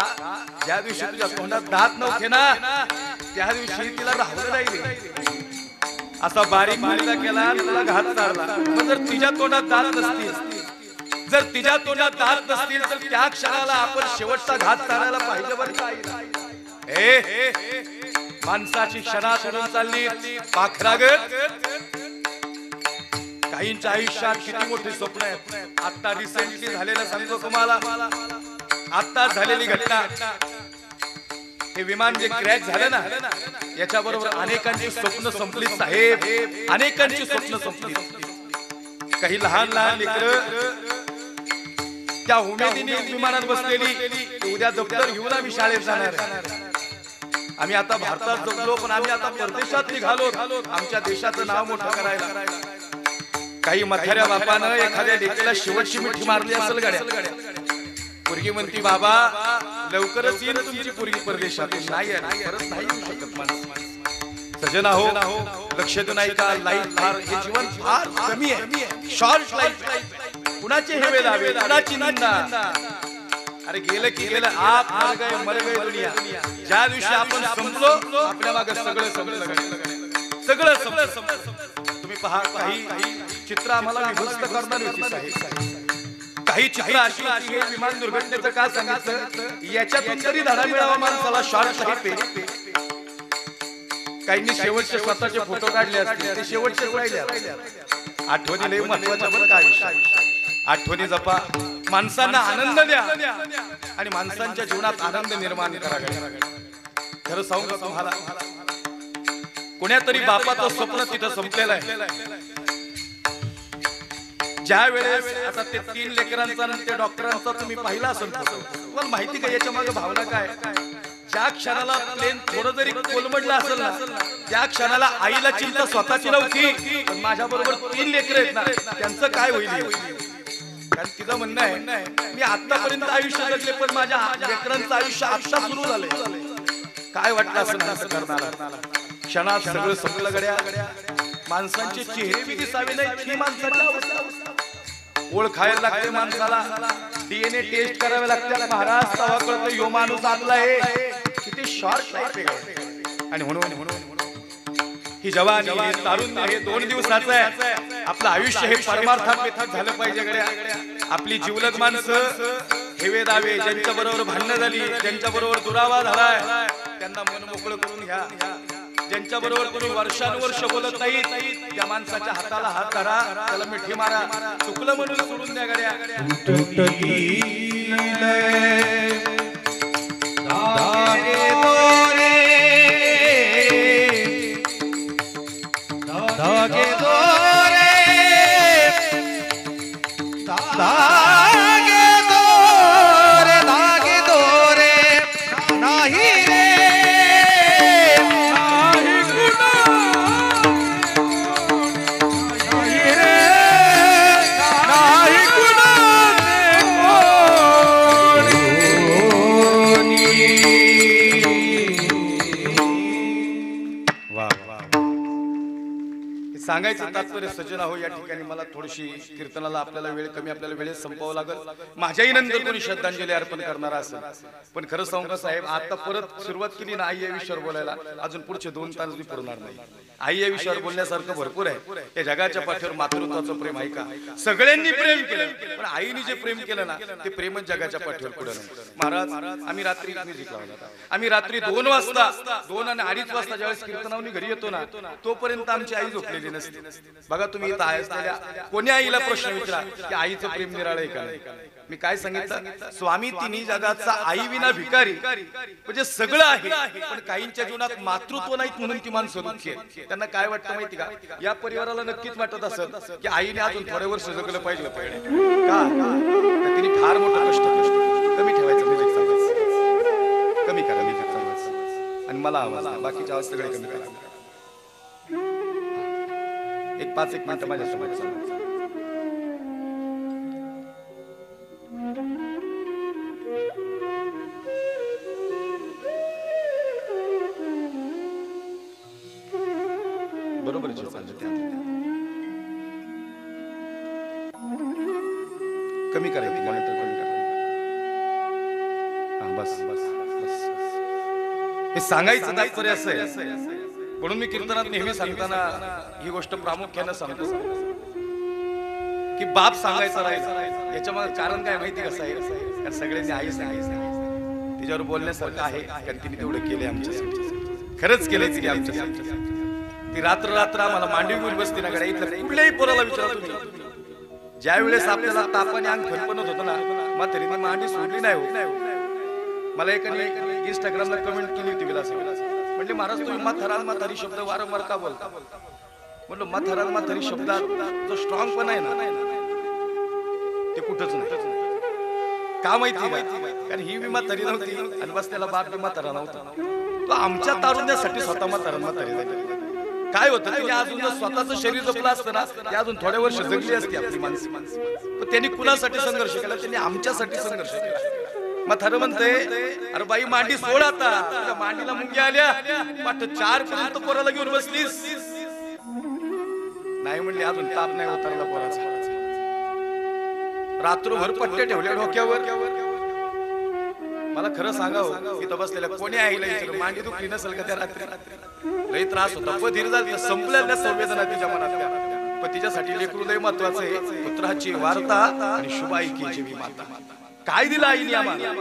ज्या दिवशी तुझ्या तोंडात दात नव्हते ना त्या दिवशी तिला राहलं नाही. असा बारीक मुलगा केला तुला घात चालला. पण जर तिच्या तोंडात दात नसतील जर तिच्या तोंडात दात नसतील तर त्या क्षणाला आपण शेवटचा घात करायला पाहिजे बरं का आईला. माणसाची क्षणा सोडून चालली पाखरागत. काहींच्या आयुष्यात किती मोठी स्वप्न आहेत. आता रिसेंटली झालेलं सांगतो तुम्हाला, आता झालेली घटना. हे विमान जे क्रॅश झालं ना, याच्या बरोबर अनेकांची स्वप्न संपली साहेब, अनेकांची स्वप्न संपली. काही लहान लहान लेकरं त्या उमेदीने विमानात बसलेली, उद्या दप्तर घेऊन आम्ही शाळेत जाणार. आम्ही आता भारतात जगलो पण आम्ही आता परदेशात निघालो आमच्या देशाचं नाव मोठं करायला. काही म्हाताऱ्या बापानं एखाद्या लेकीला शेवटची मिठी मारली असेल गाड्या. पोरगी म्हणती बाबा लवकरच येईल तुमची पोरगी परदेशातून. नाही परत नाही येऊ शकत माणूस. सजना हो, लक्ष देऊन ऐका. लाईफ फार, हे जीवन फार कमी आहे, शॉर्ट लाईफ. कुणाचे हेवे दावे, कुणाची निंदा. अरे गेलं की गेलं, आप मर गए दुनिया. ज्या दिवशी आपण संपलो आपल्या मागे सगळं संपलं, सगळं संपलं. तुम्ही पहा, काही चित्र आम्हाला विभस्त करणार होती साहेब. काही चित्र अशी हे विमान दुर्घटनेचं का सांगितलं, याच्यातून तरी धडा मिळावा माणसाला. Short life. काहींनी शेवटचे स्वतःचे फोटो काढले असतील, ते शेवटचेच राहिले. आठवणी लय महत्वाच्या बरं का. आठवणी जपा, माणसांना आनंद द्या आणि माणसांच्या जीवनात आनंद निर्माण करा. खरं सांगू का तुम्हाला, कोण्यातरी बापाचं स्वप्न तिथं संपलेलं आहे. ज्या वेळेस आता ते 3 लेकरांचा आणि ते डॉक्टरांचा तुम्ही पाहिला असेल, तुम्हाला माहिती का याच्या मागे भावना काय. ज्या क्षणाला प्लेन थोडं जरी कोलमडलं असेल ना, त्या क्षणाला आईला चिंता स्वतःची नव्हती, पण माझ्या बरोबर 3 लेकरं आहेत ना, त्यांचं काय होईल. कारण तिचं म्हणणं आहे, मी आतापर्यंत आयुष्य जगले पण माझ्या लेकरांचं आयुष्य आता सुरू झालंय. काय वाटलं असं करणारा. क्षणात सगळं संपलं गड्या. माणसांचे चेहरे बी दिसावे नाही ही माणसाची अवस्था. ओळखायला लागते माणसाला, डीएनए टेस्ट करावे लागते. महाराज तेव्हा कळतं यो माणूस आपला आहे. किती शॉर्ट लाईफ आहे. आणि म्हणून ही जवानी, हे तारुण्य, हे 2 दिवसाचं आहे. आपलं आयुष्य हे परमार्थात व्यथित झालं पाहिजे गड्या. आपली जीवलग माणसं हेवे दावे, ज्यांच्या बरोबर भांडणं झाली, ज्यांच्या बरोबर दुरावा झालाय, त्यांना मन मोकळं करून घ्या. ज्यांच्या बरोबर तुम्ही वर्षानुवर्ष बोलत नाही, त्या माणसाच्या हाताला हात धरा, त्याला मिठी मारा. चुकलं म्हणून सोडून द्या गड्या. धागे दोरे, धागे दोरे, धागे दोरे नाही रे, नाही कुणा, नाही रे, नाही कुणा सांगायचं तात्पर्य सजना हो, या ठिकाणी मला थोडीशी कीर्तनाला आपल्याला वेळ कमी, आपल्याला वेळेत संपवावं लागेल. माझ्याही नंतर कोणी श्रद्धांजली अर्पण करणारा असेल. पण खरं सांगू का साहेब, आता परत सुरुवात केली ना आई या विषयावर बोलायला, अजून पुढचे 2 तास बी पुरणार नाही. आई या विषयावर बोलण्यासारखं भरपूर आहे. या जगाच्या पाठीवर मातृत्वाचं प्रेम आहे का? सगळ्यांनी प्रेम केलं, पण आईने जे प्रेम केलं ना, ते प्रेमच जगाच्या पाठीवर पुढे नाही. महाराज, आम्ही रात्री म्युझिक लावला. आम्ही रात्री 2 वाजता, 2 आणि 2:30 वाजता ज्यावेळेस कीर्तनावनी घरी येतो ना, तोपर्यंत आमची आई झोपलेली नसते. बघा तुम्ही इथं असलेल्या कोणी आईला प्रश्न विचारा की आईचं प्रेम निराळं आहे का? मी काय सांगितलं, स्वामी तिन्ही जगाचा आई विना भिकारी, म्हणजे सगळं आहे, पण काहींच्या जीवनात मातृत्व नाहीत म्हणून ती माणसं दुःखी आहेत. त्यांना काय वाटतं माहिती का, या परिवाराला नक्कीच वाटत असेल की आईने अजून थोडे वर्ष जगलं पाहिजे का? तिने फार मोठं कष्ट कमी ठेवायचं, म्युझिक चालवायचं, कमी करा म्युझिक चालवायचं, आणि मला आवाज, बाकीच्या आवाज सगळे कमी करा. एक 5-1 मिनिटं माझ्यासोबत चालवायचं. बरोबर कमी करायचं, मॉनिटर कमी करा. बस बस बस. हे सांगायचं तात्पर्य असं आहे, म्हणून मी कीर्तनात नेहमी सांगताना ही गोष्ट प्रामुख्याने सांगतो की बाप सांगायचा राहील. याच्या मग कारण काय माहिती कसं आहे, कारण सगळ्यांनी आई सांगितलं तिच्यावर बोलण्यासारखं आहे, कारण तिने तेवढं केलंय आमच्यासाठी, खरंच केलंय तिने आमच्यासाठी. ती रात्र रात्र आम्हाला मांडी घेऊन बसते ना गड्या, इथलं कुठल्याही पोराला विचारा तुम्ही, ज्या वेळेस आपल्याला तापाने अंग फणफणत होतं ना, म्हातारीने मांडी सोडली नाही हो. मला एकाने इंस्टाग्रामला कमेंट केली होती विलास, म्हणजे महाराज तुम्ही म्हातारा म्हातारी शब्द वारंवार का बोलता? म्हटलं म्हातारा म्हातारी शब्दात जो स्ट्रॉंग पण आहे ना ते कुठंच नाही. का माहिती का? कारण ही बी म्हातारी नव्हती आणि बस त्याला बाप बी म्हातारा नव्हता. तो आमच्या तारुण्यासाठी स्वतः म्हातारा म्हातारी झाली. काय होतं तिने अजून जर स्वतःचं शरीर जपलं असतं ना, ते अजून थोड्या वर्ष जगली असती आपली माणसं. पण त्यांनी कुणासाठी संघर्ष केला? त्यांनी आमच्यासाठी संघर्ष केला. मग खरं म्हणते, अरे बाई मांडी सोड आता, तुझ्या मांडीला मुंग्या आल्या, पाठ 4 पर्यंत पोराला घेऊन बसलीस. नाही म्हणली, अजून ताप नाही उतरला पोराचा. रात्रभर पट्टे ठेवले डोक्यावर. मला खरं सांगावं, इथं बसलेल्या कोणी आईला विचारलं मांडी दुखली नसेल का त्या रात्री? लई त्रास होता, पधीर झाली, संपलेल्या संवेदना तिच्या मनातल्या. पण तिच्यासाठी लेकरू लय महत्वाचं आहे. पुत्राची वार्ता आणि शुभ ऐकीची मी माता. काय दिलं आईने आम्हाला?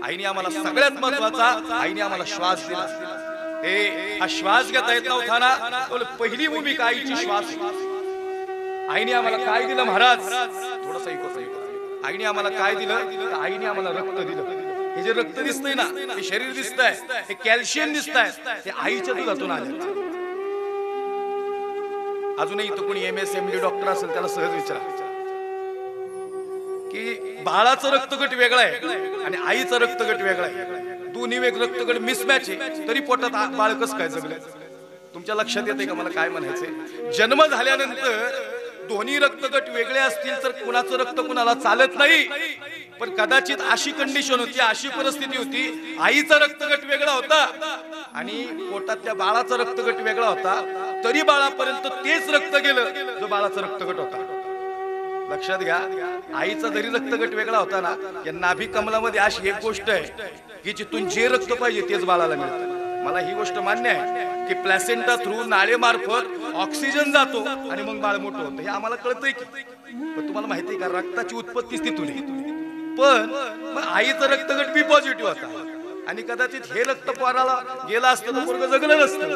आईने आम्हाला सगळ्यात महत्वाचा, आईने आम्हाला श्वास दिला. हा श्वास घेता येत नव्हता ना, पहिली भूमिका आईची श्वास. आईने आम्हाला काय दिलं महाराज? थोडस ऐकतो. आईने आम्हाला काय दिलं? आईने आम्हाला रक्त दिलं. हे जे रक्त दिसतंय ना, हे शरीर दिसतंय, हे कॅल्शियम दिसतंय, हे आईच्या दुधातून आले. अजूनही इथं कोणी MSMD डॉक्टर असेल त्याला सहज विचारा की बाळाचं रक्तगट वेगळा आहे आणि आईचं रक्तगट वेगळा आहे. दोन्ही वेग रक्तगट मिसमॅच आहे, तरी पोटात बाळ कसं काय जगलं? तुमच्या लक्षात येते का मला काय म्हणायचंय? जन्म झाल्यानंतर दोन्ही रक्तगट वेगळे असतील तर कुणाचं रक्त कुणाला चालत नाही. पण कदाचित अशी कंडिशन होती, अशी परिस्थिती होती, आईचा रक्तगट वेगळा होता आणि पोटातल्या बाळाचा रक्तगट वेगळा होता, तरी बाळापर्यंत तेच रक्त गेलं जो बाळाचा रक्तगट होता. लक्षात घ्या, आईचा जरी रक्तगट वेगळा होता ना, या नाभी कमलामध्ये अशी एक गोष्ट आहे की जिथून जे रक्त पाहिजे तेच बाळाला मिळतं. मला ही गोष्ट मान्य आहे की प्लॅसेंटा थ्रू नाळेमार्फत ऑक्सिजन जातो आणि मग बाळ मोठं होतं, हे आम्हाला कळतंय की. पण तुम्हाला माहिती आहे का, रक्ताची उत्पत्तीच तिथून आहे. पण आईचं रक्तगट बी पॉझिटिव्ह होता आणि कदाचित हे रक्त पोराला गेलं असतं तर पोरगं जगलं नसतं.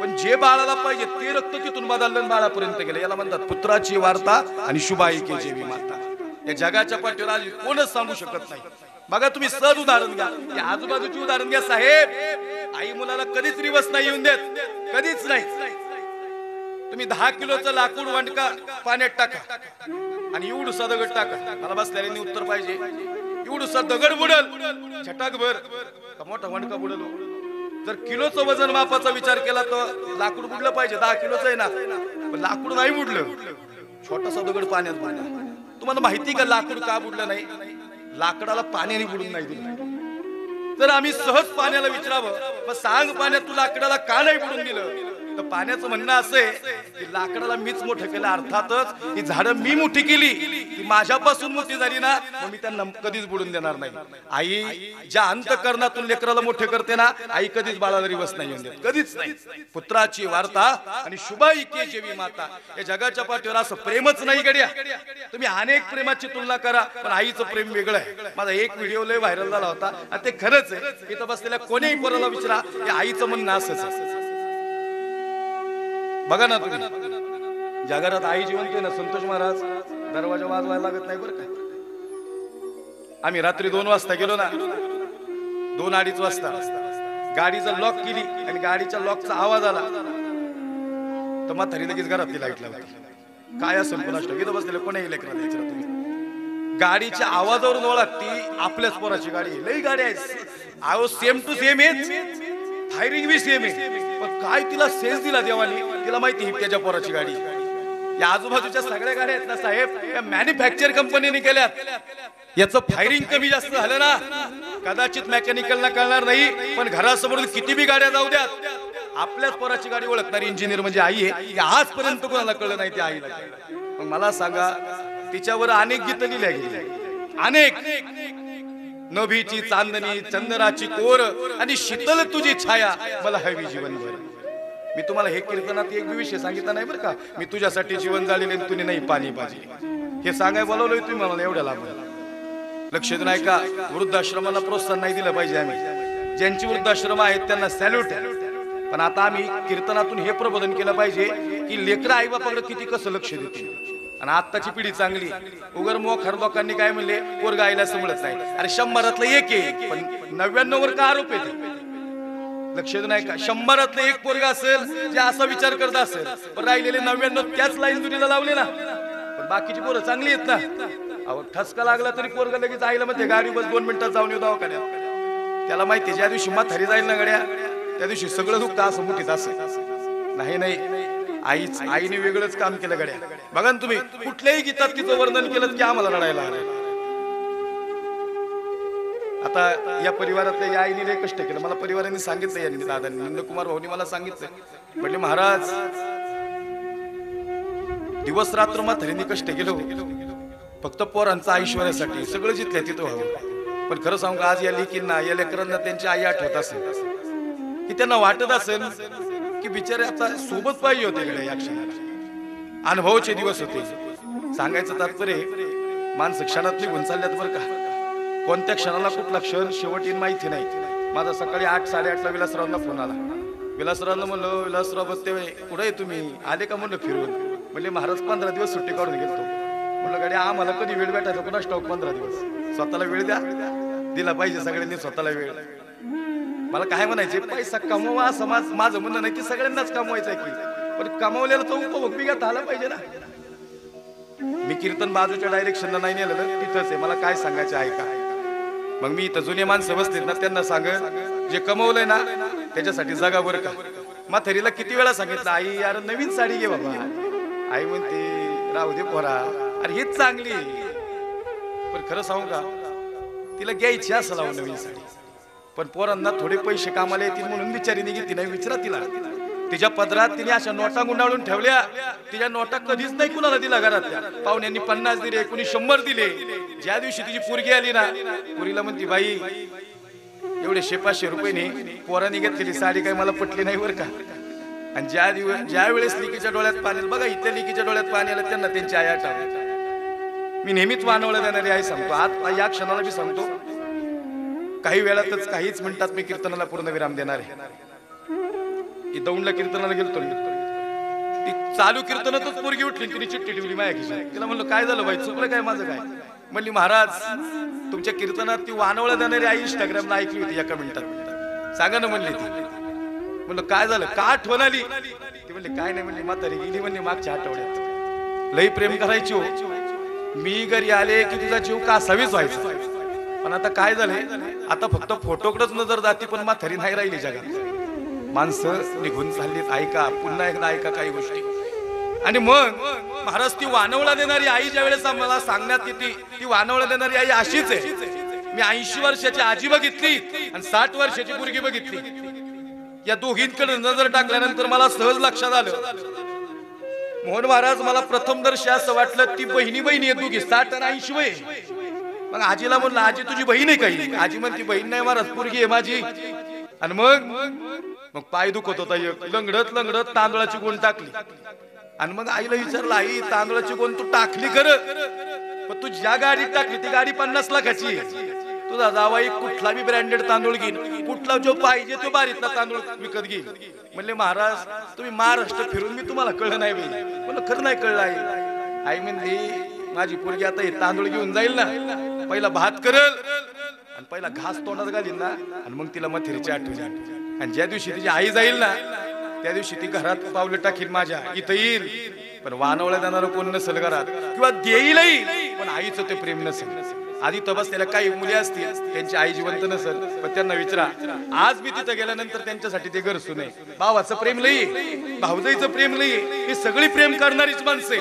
पण जे बाळाला पाहिजे ते रक्त तिथून बदललं बाळापर्यंत गेलं. याला म्हणतात पुत्राची वार्ता आणि शुभ ऐकीची मी माता. या जगाच्या पाठीवर आज कोणच सांगू शकत नाही. बघा तुम्ही सहज उदाहरण घ्या, या आजूबाजूची उदाहरण घ्या साहेब. आई मुलाला कधीच रिवर्स नाही येऊन देत, कधीच नाही. तुम्ही 10 किलोचं लाकूड वंडका पाण्यात टाका आणि एवढूसा दगड टाका. मला बसल्याने उत्तर पाहिजे. एवढूसा दगड बुडल छटाक भर का मोठा वंडका बुडल? जर किलोचं वजन मापाचा विचार केला तर लाकूड बुडलं पाहिजे. 10 किलोचं आहे ना, पण लाकूड नाही बुडलं, छोटासा दगड पाण्यात बुडला. तुम्हाला माहिती का लाकूड का बुडलं नाही? लाकडाला पाण्याने बुडून नाही दिलं. तर आम्ही सहज पाण्याला विचारावं, पण सांग पाण्यात तू लाकडाला का नाही बुडून दिलं? तर पाण्याचं म्हणणं असं आहे की लाकडाला मीच मोठं केलं. अर्थातच ही झाडं मी मोठी केली, ती माझ्यापासून मोठी झाली ना, मग मी त्यांना कधीच बुडून देणार नाही. आई ज्या अंतःकरणातून लेकराला मोठे करते ना, आई कधीच बाळाला रिवर्स नाही येऊन देत, कधीच नाही. पुत्राची वार्ता आणि शुभ ऐकीची मी माता. या जगाच्या पाठीवर असं प्रेमच नाही गड्या. तुम्ही अनेक प्रेमाची तुलना करा, पण आईचं प्रेम वेगळं आहे. माझा एक व्हिडिओ लय व्हायरल झाला होता आणि ते खरंच आहे. इथं बसलेल्या कोणीही पोराला विचारा, की आईचं म्हणणं असंच. बघा ना तुम्ही, ज्या घरात आई जिवंत आहे ना, संतोष महाराज दरवाजा वाजवायला लागत नाही बरं का. आम्ही रात्री 2 वाजता गेलो ना, 2-2:30 वाजता गाडीचा लॉक केली आणि गाडीच्या लॉकचा आवाज आला तर म्हातारी लगेच घरातली लाईट लावली. काय असेल कोणाष्ट इथं बसलेलं कोणाही लेकराला विचारा तुम्ही. गाडीच्या आवाजावरून ओळखती आपल्याच पोराची गाडी. लई गाडी आहे अहो, सेम टू सेम आहे, फायरिंग बी सेम आहे. पण काय तिला सेन्स दिला देवानी, तिला माहिती ही त्याच्या पोराची गाडी. या आजूबाजूच्या सगळ्या गाड्या आहेत ना साहेब, या मॅन्युफॅक्चर कंपनीने केल्यात. याचं फायरिंग कमी जास्त झालं ना, कदाचित मेकॅनिकलला कळणार नाही, पण घरासमोर किती बी गाड्या जाऊ द्यात, आपल्याच पोराची गाडी ओळखणारी इंजिनियर म्हणजे आई आहे. आजपर्यंत कोणाला कळलं नाही, त्या आईला. मग मला सांगा, तिच्यावर अनेक गीतं लिहिल्या गेली, अनेक. नभीची चांदणी, चंदनाची कोर आणि शीतल तुझी छाया, मला हवी जीवनभर. मी तुम्हाला हे कीर्तनात एक विषय सांगितला नाही बरं का, मी तुझ्यासाठी जीवन जाळले आणि तुने नाही पाणी पाजले, हे सांगाय बोलवलंय तुम्ही मला एवढ्या लांब. लक्ष देऊन ऐका, वृद्धाश्रमाला प्रोत्साहन नाही दिलं पाहिजे आम्ही. ज्यांची वृद्धाश्रम आहेत त्यांना सॅल्यूट. पण आता आम्ही कीर्तनातून हे प्रबोधन केलं पाहिजे की लेकरं आई बापाकडे किती कसं लक्ष देतील. आणि आत्ताची पिढी चांगली, उगर मोखर लोकांनी काय म्हणले, पोरगा आईला समजत नाही. अरे 100 एक आहे, पण 99 वर का आरोप येते. लक्ष देऊन ऐका, 100 एक पोरगा असेल जे असा विचार करत असेल, पण राहिलेले 99 त्याच लाईन दुनीला लावले ना. पण बाकीची पोरं चांगली आहेत ना. अहो ठसका लागला तरी पोरगा लगेच आईला मध्ये गाडी बस 2 मिनिटात जाऊन येऊ दवाखान्यात. त्याला माहिती ज्या दिवशी म्हातारी जाईल ना गड्या, त्या दिवशी सगळं दुःख असं मुठीत असेल. नाही आईने वेगळंच काम केलं गड्या. बघा ना तुम्ही, कुठल्याही गीतात तिचं वर्णन केलं की आम्हाला रडायला आलं. आता या परिवारातल्या या आईने लय कष्ट केलं. मला परिवाराने सांगितलं, यांनी दादांनी नंदकुमार भाऊनी मला सांगितलं, म्हणजे महाराज दिवस रात्र म्हातारीने कष्ट केलं फक्त पोरांचं ऐश्वर्यासाठी, सगळं जिथल्या तिथं व्हावं. पण खरं सांगू, आज या लेकींना या लेकरांना त्यांची आई आठवत असेल की त्यांना वाटत असेल की बिचारे आता सोबत पाहिजे होते गड्या या क्षणाला. अनुभवाचे दिवस होते. सांगायचं तात्पर्य, माणसं क्षणात निघून चालल्यात बरं का. कोणत्या क्षणाला कुठला क्षण शेवट येईल माहिती नाही. माझा सकाळी 8-8:30 विलासरावांना फोन आला. विलासरावांना म्हणलं, विलासराव बसते कुठे आहे तुम्ही, आले का म्हणलं फिरून. म्हणजे महाराज 15 दिवस सुट्टी काढून गेलतो. म्हणलं गाडी आम्हाला कधी वेळ भेटायचा कुणा स्टॉक. 15 दिवस स्वतःला वेळ द्या, दिला पाहिजे सगळ्यांनी स्वतःला वेळ. मला काय म्हणायचे, पैसा कमवा समाज, माझं म्हणणं नाही की सगळ्यांनाच कमवायचं आहे की, पण कमवलेला तो उपभोग बी घेता आला पाहिजे ना. मी कीर्तन बाजूच्या डायरेक्शनला नाही नेलं, तिथंच आहे. मला काय सांगायचं आहे का. मग मी इथं जुने माणसं बसतील ना, त्यांना सांग जे कमवलंय ना त्याच्यासाठी जगा बरं का. म्हातारीला किती वेळा सांगितलं, आई यार नवीन साडी घे बाबा. आई म्हणते राहू दे पोरा, अरे हीच चांगली. पण खरं सांगू का, तिला घ्यायची असं लावून नवीन साडी. पण पोरांना थोडे पैसे कामाला येतील म्हणून बिचारीने घेतली नाही. विचारा तिला, तिच्या पदरात तिने अशा नोटा गुंडाळून ठेवल्या. तिच्या नोटा कधीच नाही कुणाला दिला घरातल्या. पाहुण्यांनी 50 दिले, कुणी 100 दिले. ज्या दिवशी तिची पोरगी आली ना, पोरीला म्हणती, बाई एवढे 500 रुपये पोरांनी घेतलेली साडी काय मला पटली नाही बरं का. आणि ज्या वेळेस लिकीच्या डोळ्यात पाणी, बघा इथल्या लिकीच्या डोळ्यात पाणी आलं त्यांना त्यांची आई आठवली. मी नेहमीच वानवलं देणारी आई सांगतो. आज या क्षणाला मी सांगतो, काही वेळातच काहीच मिनिटात मी कीर्तनाला पूर्ण विराम देणार आहे. दौंडला कीर्तनाला गेलतो. ती चालू कीर्तनातच पोरगी उठली, तिने चिठ्ठी ठेवली माझ्या खिशात. तिला म्हणलं काय झालं बाई, चुकलं काय माझं काय. म्हणली महाराज तुमच्या कीर्तनात ती वानवळा देणारी आई इंस्टाग्रामला ऐकली होती एका मिनिटात. सांगा ना म्हणली ती. म्हणलं काय झालं, का आठवण आली. ती म्हणली काय नाही. म्हणली म्हातारी गेली म्हणली मागच्या आठवड्यात. लई प्रेम करायची हो. मी घरी आले की तुझा जीव का असावीच व्हायचा. पण आता काय झालंय, आता फक्त फोटोकडेच नजर जाते, पण म्हातारी नाही राहिली जगात. माणसं निघून चाललीत. ऐका, पुन्हा एकदा ऐका काही गोष्टी. आणि मग महाराज ती वानवळा देणारी आई ज्या वेळेस आम्हाला सांगण्यात येते, ती वानवळा देणारी आई अशीच आहे. मी 80 वर्षाची आजी बघितली आणि 60 वर्षाची मुलगी बघितली. या दोघींकडे नजर टाकल्यानंतर मला सहज लक्षात आलं, मोहन महाराज मला प्रथम दर्शी असं वाटलं ती बहिणी आहे दोघी, 60 आणि 80 वय. मग आजीला म्हणलं, आजी तुझी बहीण आहे काही. आजी म्हणती बहीण नाही महाराज, पोरगी आहे माझी. आणि मग पाय दुखत होता, लंगडत तांदळाची गोण टाकली. आणि मग आईला विचारलं, आई तांदळाची गोण तू टाकली खरं, पण तू ज्या गाडीत टाकली ती गाडी 50 लाखाची. तुझा जावाई कुठला बी ब्रँडेड तांदूळ घेईन, कुठला जो पाहिजे तो बारीतला तांदूळ विकत घेईन. म्हणले महाराज तुम्ही महाराष्ट्र फिरून मी तुम्हाला कळलं नाही बाई. म्हणलं खरं नाही कळलं आई. आई म्हणली माझी पोरगी आता हे तांदूळ घेऊन जाईल ना, पहिला भात करल आणि पहिला घास तोंडात घालील ना, आणि मग तिला मथेरीची आठवण. आणि ज्या दिवशी तिची आई जाईल ना, त्या दिवशी ती घरात पावलं टाकील माझ्या, इथं येईल पण वानवळ्या जाणारं कोण नसेल घरात, किंवा देईलही पण आईचं ते प्रेम नसेल. आधी तबसलेल्या काही मुली असतील त्यांची आई जिवंत नसेल, पण त्यांना विचारा, आज मी तिथं गेल्यानंतर त्यांच्यासाठी ते घर सुने. भावाचं प्रेम लई, भाऊजाईचं प्रेम लई, ही सगळी प्रेम करणारीच माणसे,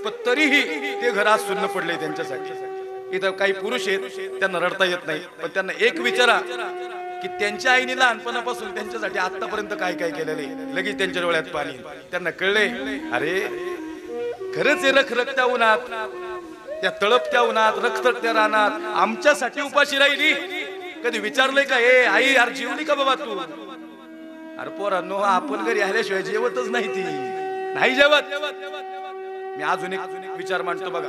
पण तरीही ते घर आज सुन्न पडले त्यांच्यासाठी. इथं काही पुरुष आहेत त्यांना रडता येत नाही, पण त्यांना एक विचारा की त्यांच्या आईने लहानपणापासून त्यांच्यासाठी आतापर्यंत काय काय केलेले. लगेच त्यांच्या डोळ्यात पाणी. त्यांना कळले, अरे खरंच हे रखरखत्या उन्हात, त्या तळपत्या उन्हात, रखरखत्या रानात आमच्यासाठी उपाशी राहिली. कधी विचारलंय का, ए आई यार जीवली का बाबा तू. अरे पोरांनो, आपण घरी आल्याशिवाय जेवतच नाही ती, नाही जेवत. मी अजून एक विचार मांडतो बघा.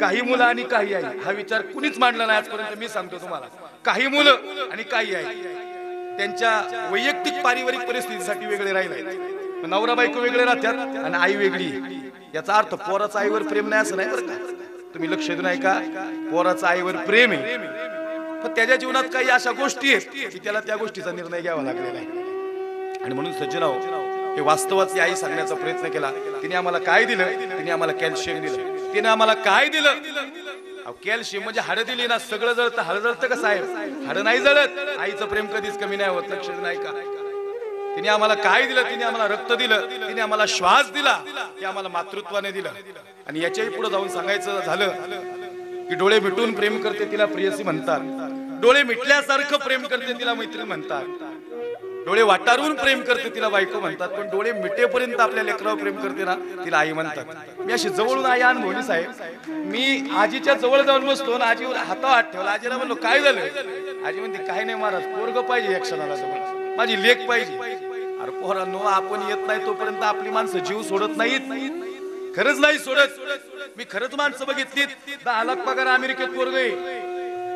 काही मुलं आणि काही आई, हा विचार कुणीच मांडला नाही आजपर्यंत. मी सांगतो तुम्हाला, काही मुलं आणि काही आई त्यांच्या वैयक्तिक पारिवारिक परिस्थितीसाठी वेगळे राहिले. नवरा बायको वेगळे राहतात आणि आई वेगळी. याचा अर्थ पोराचं आईवर प्रेम नाही असं नाही बरं का. तुम्ही लक्ष देऊ नये का, पोराचं आईवर प्रेम आहे, पण त्याच्या जीवनात काही अशा गोष्टी आहेत की त्याला त्या गोष्टीचा निर्णय घ्यावा लागलेला आहे. आणि म्हणून सज्जनाओ, हे वास्तवाची आई सांगण्याचा प्रयत्न केला. तिने आम्हाला काय दिलं? तिने आम्हाला कॅल्शियम दिलं. तिने आम्हाला काय दिलं? कॅल्शियम म्हणजे हाडं दिली ना, सगळं जळतं. हाडं जळतं का साहेब? हाडं नाही जळत. आईचं प्रेम कधीच कमी नाही होत. लक्ष नाही का. तिने आम्हाला काय दिलं? तिने आम्हाला रक्त दिलं, तिने आम्हाला श्वास दिला, ते आम्हाला मातृत्वाने दिलं. आणि याच्याही पुढे जाऊन सांगायचं झालं की डोळे मिटून प्रेम करते तिला प्रियसी म्हणतात, डोळे मिटल्यासारखं प्रेम करते तिला मैत्रीण म्हणतात, डोळे वाटारून प्रेम करते तिला बायको म्हणतात, पण डोळे मिटेपर्यंत आपल्या लेकरावर प्रेम करते ना, तिला आई म्हणतात. मी अशी जवळून आई अनुभवली साहेब. मी आजीच्या जवळ जाऊन बसतो ना, आजीवर हातावर हात ठेवला. आजीला म्हणलो काय झालं? आजी म्हणते काय नाही महाराज, पोरग पाहिजे, एक क्षणाला जवळ माझी लेक पाहिजे. अरे पोरांनो, आपण येत नाही तोपर्यंत आपली माणसं जीव सोडत नाहीत. खरंच नाही सोडत. मी खरंच माणसं बघितली, 10 लाख पगार अमेरिकेत पोरग आहे,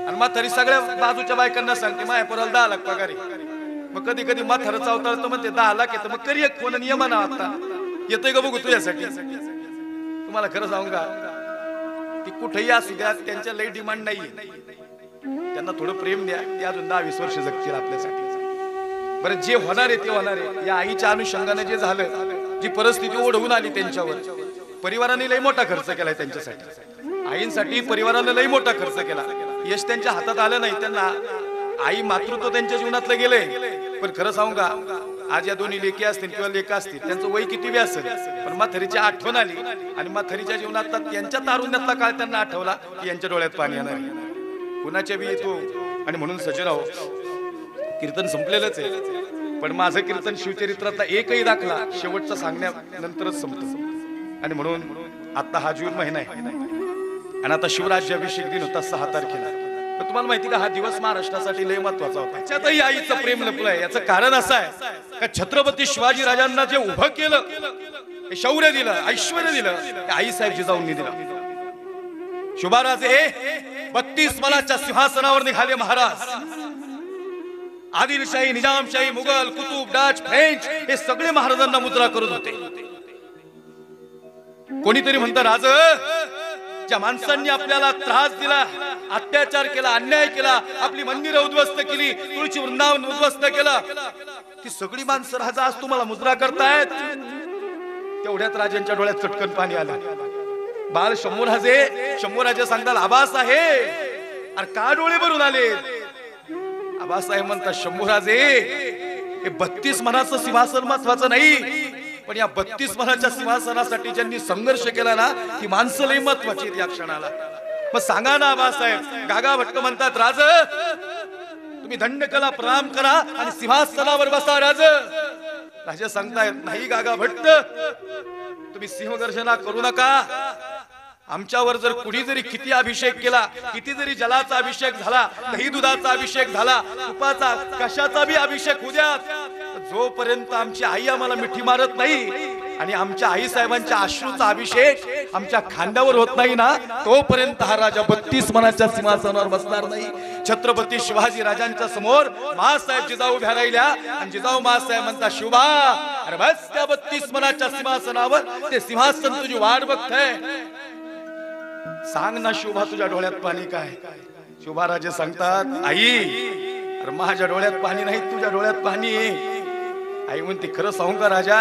आणि म्हातारी सगळ्या बाजूच्या बायकांना सांगते माझ्या पोराला 10 लाख पगार आहे. मग कधी कधी म्हातारं चावताळतं, म्हणते 10 लाख येतं, मग करी एक फोन नियमाना आता येतोय का बघू तुझ्यासाठी. तुम्हाला खरं सांगू का, ती कुठेही असू द्या, त्यांच्या लई डिमांड नाहीये. त्यांना थोडं प्रेम द्या, ते अजून 10-20 वर्ष जगतील आपल्यासाठी. बरं, जे होणार आहे ते होणार आहे. या आईच्या अनुषंगाने जे झालं, जी परिस्थिती ओढवून आली त्यांच्यावर, परिवाराने लई मोठा खर्च केलाय त्यांच्यासाठी. आईंसाठी परिवाराने लई मोठा खर्च केला. यश त्यांच्या हातात आलं नाही. त्यांना आई मातृत्व त्यांच्या जीवनातलं गेलंय. पण खरं सांगू का, आज या दोन्ही लेकी असतील किंवा लेका असतील, त्यांचं वय किती बी असेल, पण म्हातारीची आठवण आली आणि म्हातारीच्या जीवनात त्यांच्या तारुण्यातला काळ त्यांना आठवला की यांच्या डोळ्यात पाणी येणार आहे. कुणाच्या बी येतो. आणि म्हणून सजराव, कीर्तन संपलेलंच आहे, पण माझं कीर्तन शिवचरित्रातला एकही दाखला शेवटचा सांगण्यानंतरच संपतो. आणि म्हणून आता हा जून महिना आहे आणि आता शिवराज्याभिषेक दिन होता 6 तारखेला. तर तुम्हाला माहिती का, हा दिवस महाराष्ट्रासाठी लय महत्वाचा होता. त्याच्यातही आईचं प्रेम लपलंय. याचं कारण असं आहे का, छत्रपती शिवाजी राजांना जे उभं केलं, हे शौर्य दिलं, ऐश्वर्य दिलं, ते आईसाहेब जिजाऊंनी दिलं. शुभाराजे 32 मालाच्या सिंहासनावर निघाले महाराज. आदिलशाही, निजामशाही, मुघल, कुतुब, डच, फ्रेंच हे सगळे महाराजांना मुद्रा करत होते. कोणीतरी म्हणतं, राज, ज्या माणसांनी आपल्याला त्रास दिला, अत्याचार केला, अन्याय केला, आपली मंदिरं उद्ध्वस्त केली, तुळशी वृंदावन उद्ध्वस्त केलं, ती सगळी माणसं राजा आज तुम्हाला मुद्रा करतायत. तेवढ्यात राजांच्या डोळ्यात चटकन पाणी आलं. बाल शंभूराजे सांगतात, आबास आहे. अरे का डोळे भरून आले? आबासाहेब म्हणतात, शंभूराजे, हे 32 मनाचं सिंहासन महत्वाचं नाही, पण या 32 मनाच्या सिंहासनासाठी ज्यांनी संघर्ष केला ना, ती माणसं लई महत्वाची आहेत या क्षणाला. मग सांगा ना आबासाहेब. गागा भट्ट म्हणतात, राज, तुम्ही दंडकला प्रणाम करा आणि सिंहासनावर बसा. राजा सांगतायत, नाही गागा भट्ट, तुम्ही सिंहगर्जना करू नका. आमच्यावर जर कुणी जरी किती अभिषेक केला, किती जरी जलाचा अभिषेक झाला, दही दुधाचा अभिषेक झाला, तुपाचा, कशाचा बी अभिषेक होऊ द्या, जोपर्यंत आमची आई आम्हाला मिठी मारत नाही आणि आमच्या आई साहेबांच्या अश्रूचा अभिषेक आमच्या खांद्यावर होत नाही ना, तोपर्यंत हा राजा 32 मनाच्या सिंहासनावर बसणार नाही. छत्रपती शिवाजी राजांच्या समोर महासाहेब जिजाऊ उभ्या राहिल्या आणि जिजाऊ महासाहेब म्हणता, शुभा, अरे बस त्या 32 मनाच्या सिंहासनावर, ते सिंहासन तुझी वाट बघतंय. सांग ना शोभा, तुझ्या डोळ्यात पाणी काय? शोभा राजे सांगतात, आई, अरे माझ्या डोळ्यात पाणी नाही, तुझ्या डोळ्यात पाणी आहे. आई म्हणते, खरं सांगू का राजा,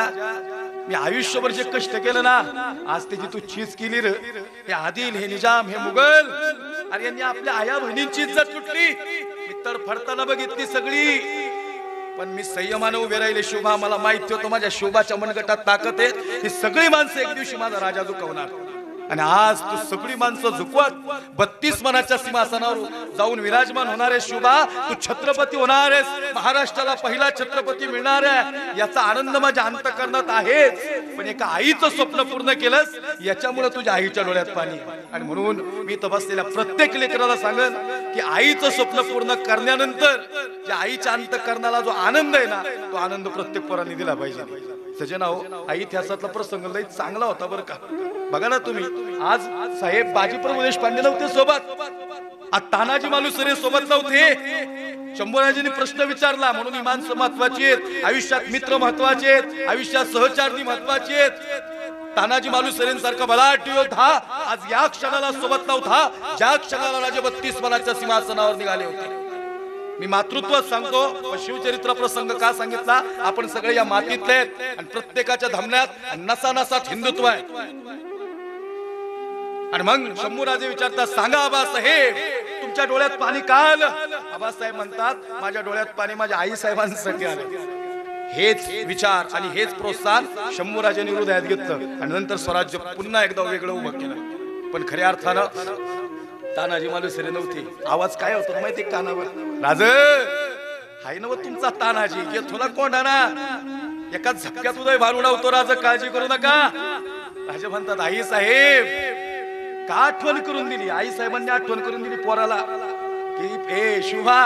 मी आयुष्यभर जे कष्ट केलं ना, आज त्याची तू चीज केली रे. हे आदिल, हे निजाम, हे मुघल, अरे यांनी आपल्या आया बहिणींची इज्जत लुटली. मी तडफडताना बघितली सगळी, पण मी संयमाने उभे राहिले. शोभा, मला माहिती होतं माझ्या शोभाच्या मनगटात ताकद आहे. ही सगळी माणसं एक दिवशी माझा राजा झुकवणार. आणि आज तू सगळी माणसं झुकवत 32 मनाच्या सिंहासनावर जाऊन विराजमान होणार आहे शुभा. तू छत्रपती होणार आहेस, महाराष्ट्राला पहिला छत्रपती मिळणार आहे याचा आनंद माझ्या अंतःकरणात आहेच. पण एका आईचं स्वप्न पूर्ण केलंस याच्यामुळे तुझ्या आईच्या डोळ्यात पाणी. आणि म्हणून मी तपसलेल्या प्रत्येक लेकराला सांगन की आईचं स्वप्न पूर्ण करण्यानंतर त्या आईच्या अंतःकरणाला जो आनंद आहे ना तो आनंद प्रत्येक पोरांनी दिला पाहिजे. सजना हो, आई इतिहासातला प्रसंग लई चांगला होता बरं का. बघा ना तुम्ही, आज साहेब बाजीप्रभू देशपांडे नव्हते सोबत, आज तानाजी मालुसरे सोबत नव्हते. शंभूराजांनी प्रश्न विचारला म्हणून ही माणसं महत्वाची आहेत, आयुष्यात मित्र महत्वाचे आहेत, आयुष्यात सहचारणी महत्वाची आहेत. तानाजी मालुसरेंसारखा बलाढ्य योद्धा आज या क्षणाला सोबत नव्हता ज्या क्षणाला राजे 32 मनाच्या सिंहासनावर निघाले होते. मी मातृत्व सांगतो, शिवचरित्र प्रसंग का सांगितला, आपण सगळे या मातीतले आहेत आणि प्रत्येकाच्या धमन्यात नसा नसात हिंदुत्व आहे. आणि मग शंभूराजे विचारतात, सांगा आबासाहेब तुमच्या डोळ्यात पाणी का आलं? आबासाहेब म्हणतात, माझ्या डोळ्यात पाणी माझ्या आई साहेबांसाठी आलं. हेच विचार आणि हेच प्रोत्साहन शंभूराजांनी हृदयात घेतलं आणि नंतर स्वराज्य पुन्हा एकदा वेगळं उभं केलं. पण खऱ्या अर्थानं तानाजी मालुसरे नव्हते. आवाज काय होतो माहिती कानावर, राज हाय नव तुमचा तानाजी घे थोडा कोंडाना, एका झपक्यात उदय भार उडावतो राज, काळजी करू नका. राजे म्हणतात, आई साहेब का आठवण करून दिली? आई साहेबांनी आठवण करून दिली पोराला की ए शुभा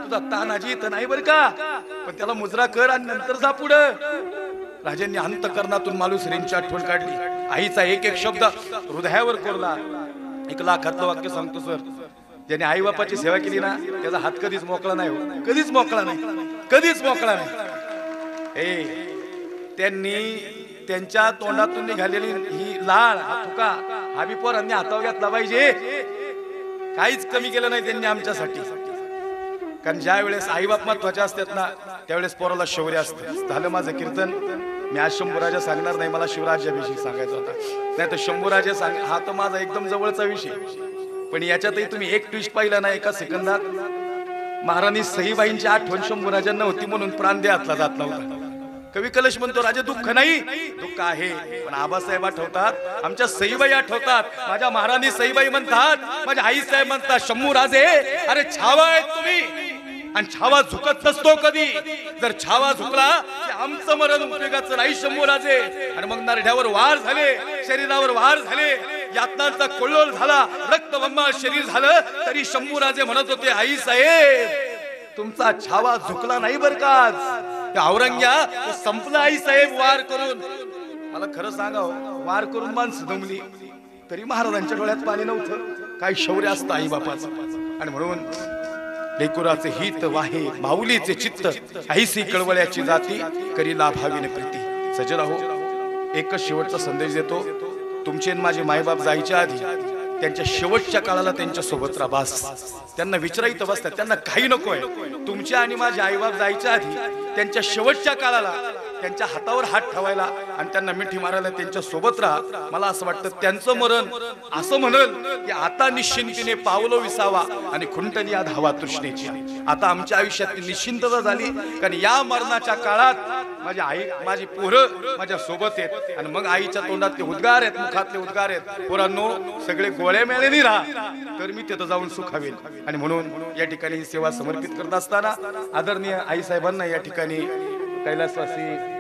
तुझा तानाजी तर नाही बर का, पण त्याला मुजरा कर आणि नंतर जा पुढं. राजांनी अंतःकरणातून मालुसरेंची आठवण काढली. आईचा एक एक शब्द हृदयावर कोरला. 1 लाखातलं वाक्य सांगतो सर, ज्याने आई बापाची सेवा केली ना त्याचा हात कधीच मोकळा नाही हो, कधीच मोकळा नाही, कधीच मोकळा नाही. त्यांनी त्यांच्या तोंडातून निघालेली ही लाळ हा तुका हा बी पोरांनी हातावर घेतला पाहिजे. काहीच कमी केलं नाही त्यांनी आमच्यासाठी. कारण ज्या वेळेस आई बाप महत्वाचे असतात ना त्यावेळेस पोराला शौर्य असतं. झालं माझं कीर्तन. मी आज शंभूराजा सांगणार नाही, मला शिवराज्याविषयी सांगायचा होता. नाही तर शंभूराजा सांग हा तर माझा एकदम जवळचा विषय. पण याच्यातही तुम्ही एक ट्विस्ट पाहिला ना एका सेकंदात, महाराणी सईबाईंची आठवण शंभूराजांना होती म्हणून प्राण द्यायला जात नव्हता. कवी कलश म्हणतो, राजे दुःख नाही, दुःख आहे, पण आबासाहेब आठवतात, आमच्या सईबाई आठवतात, माझ्या महाराणी सईबाई म्हणतात, माझ्या आई साहेब म्हणतात, शंभूराजे अरे छावा आहेत तुम्ही आणि छावा झुकत नसतो कधी. जर छावा झुकला की आमचं मरण उपयोगाचं नाही शंभूराजे. आणि मग नरड्यावर वार झाले, शरीरावर वार झाले, यातनांचा कोल्लोल झाला, रक्तबंबाळ शरीर झालं, तरी शंभूराजे म्हणत होते, आई साहेब तुमचा छावा झुकला नाही बर का. औरंग्या संपला आई साहेब वार करून. मला खरं सांगा, वार करून माणसं दमली तरी महाराजांच्या डोळ्यात पाणी नव्हतं. काय शौर्य असतं आई बापाचं. आणि म्हणून लेकुराचे हित वाहे माऊलीचे चित्त, ऐसी कळवळ्याची जाती करी लाभाविने प्रीती. सजरा हो, एकच शेवटचा संदेश देतो, तुमचे माझे मायबाप जायच्या आधी त्यांच्या शेवटच्या काळाला त्यांच्या सोबत राहा. त्यांना विचारायत बसतात, त्यांना काही नकोय. तुमच्या आणि माझे आईबाप जायच्या आधी त्यांच्या शेवटच्या काळाला त्यांच्या हातावर हात ठेवायला आणि त्यांना मिठी मारायला त्यांच्या सोबत राहा. मला असं वाटतं त्यांचं मरण असं म्हणल की आता निश्चिंतीने पावलो विसावा आणि खुंटली या धावा तृष्णेची. आता आमच्या आयुष्यात निश्चिंतता झाली, कारण या मरणाच्या काळात माझी आई माझी पोरं माझ्या सोबत आहेत. आणि मग आईच्या तोंडातले उद्गार आहेत, मुखातले उद्गार आहेत, पोरांनो सगळे गोळ्या मिळालेली राहा तर मी तिथं जाऊन सुखावेल. आणि म्हणून या ठिकाणी ही सेवा समर्पित करत असताना आदरणीय आई साहेबांना या ठिकाणी कैलासवासी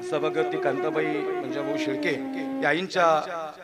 सभागती कांताबाई पंजाभाऊ शेळके या आईंच्या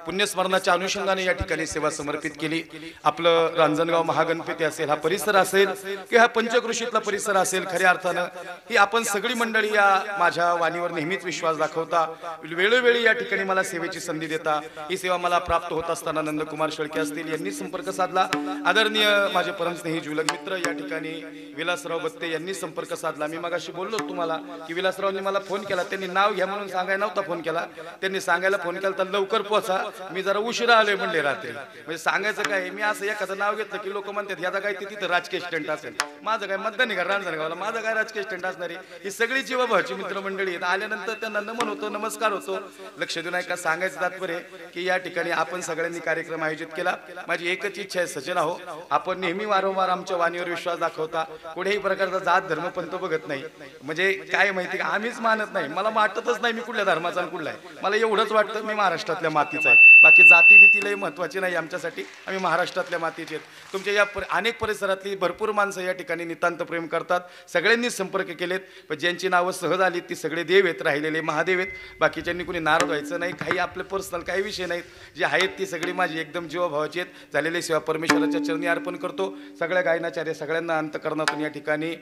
पुण्यस्मरणाच्या अनुषंगाने या ठिकाणी सेवा समर्पित केली. आपलं रांजणगाव महागणपती असेल, हा परिसर असेल किंवा हा पंचकृषीतला परिसर असेल, खऱ्या अर्थानं ही आपण सगळी मंडळी या माझ्या वाणीवर नेहमीच विश्वास दाखवता, वेळोवेळी या ठिकाणी मला सेवेची संधी देता. ही सेवा मला प्राप्त होत असताना नंदकुमार शेळके असतील यांनी संपर्क साधला. आदरणीय माझे परमस्नेही जुलग मित्र या ठिकाणी विलासराव बत्ते यांनी संपर्क साधला. मी मगाशी बोललो तुम्हाला की विलासरावनी मला फोन केला, त्यांनी नाव घ्या म्हणून सांगायला नव्हता फोन केला, त्यांनी सांगायला फोन केला तर लवकर पोहोचा, मी जरा उशिरा आलोय म्हणले रात्री. म्हणजे सांगायचं काय, मी असं एखादं नाव घेतलं की लोक म्हणतात याचा काय तिथं राजकीय स्टंट असेल. माझं काय मतदानी का रांजणगावला, माझं काय राजकीय स्टंट असणार आहे. ही सगळी जीवाभावाची मित्रमंडळी आहेत. आल्यानंतर त्यांना नमन होतो, नमस्कार होतो. लक्ष देऊन ऐका, सांगायचं तात्पर्य की या ठिकाणी आपण सगळ्यांनी कार्यक्रम आयोजित केला. माझी एकच इच्छा आहे सजना हो, आपण नेहमी वारंवार आमच्या वाणीवर विश्वास दाखवता, कुठेही प्रकारचा जात धर्म पंथ बघत नाही. म्हणजे काय माहिती का, आम्हीच मानत नाही, मला वाटतच नाही मी कुठल्या धर्माचा कुठला आहे. मला एवढंच वाटतं मी महाराष्ट्रातल्या मातीचा आहे. बाकी जाती भीतीलाही महत्त्वाची नाही आमच्यासाठी, आम्ही महाराष्ट्रातल्या मातीचे आहेत. तुमच्या या अनेक परिसरातली भरपूर माणसं या ठिकाणी नितांत प्रेम करतात. सगळ्यांनीच संपर्क केलेत, पण ज्यांची नावं सहज आली ती सगळे देव आहेत, राहिलेले महादेव आहेत. बाकीच्यांनी कुणी नाराज व्हायचं नाही. काही आपले पर्सनल काही विषय नाहीत, जे आहेत ती सगळी माझी एकदम जीवभावाची आहेत. झालेली सेवा परमेश्वराच्या चरणी अर्पण करतो. सगळ्या गायनाचार्य सगळ्यांना अंतकरणातून या ठिकाणी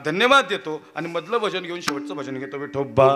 धन्यवाद देतो आणि मधलं भजन घेऊन शेवटचं भजन घेतो. विठोबा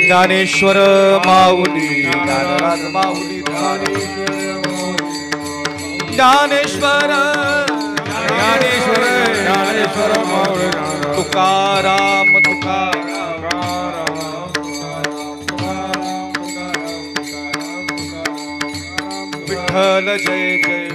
ज्ञानेश्वर माऊली ज्ञानराज माऊली ज्ञानेश्वर ज्ञानेश्वर ज्ञानेश्वर माऊली तुकाराम विठ्ठल जय जय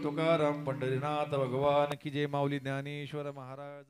तुकाराम पंढरीनाथ भगवान की जय. माऊली ज्ञानेश्वर महाराज.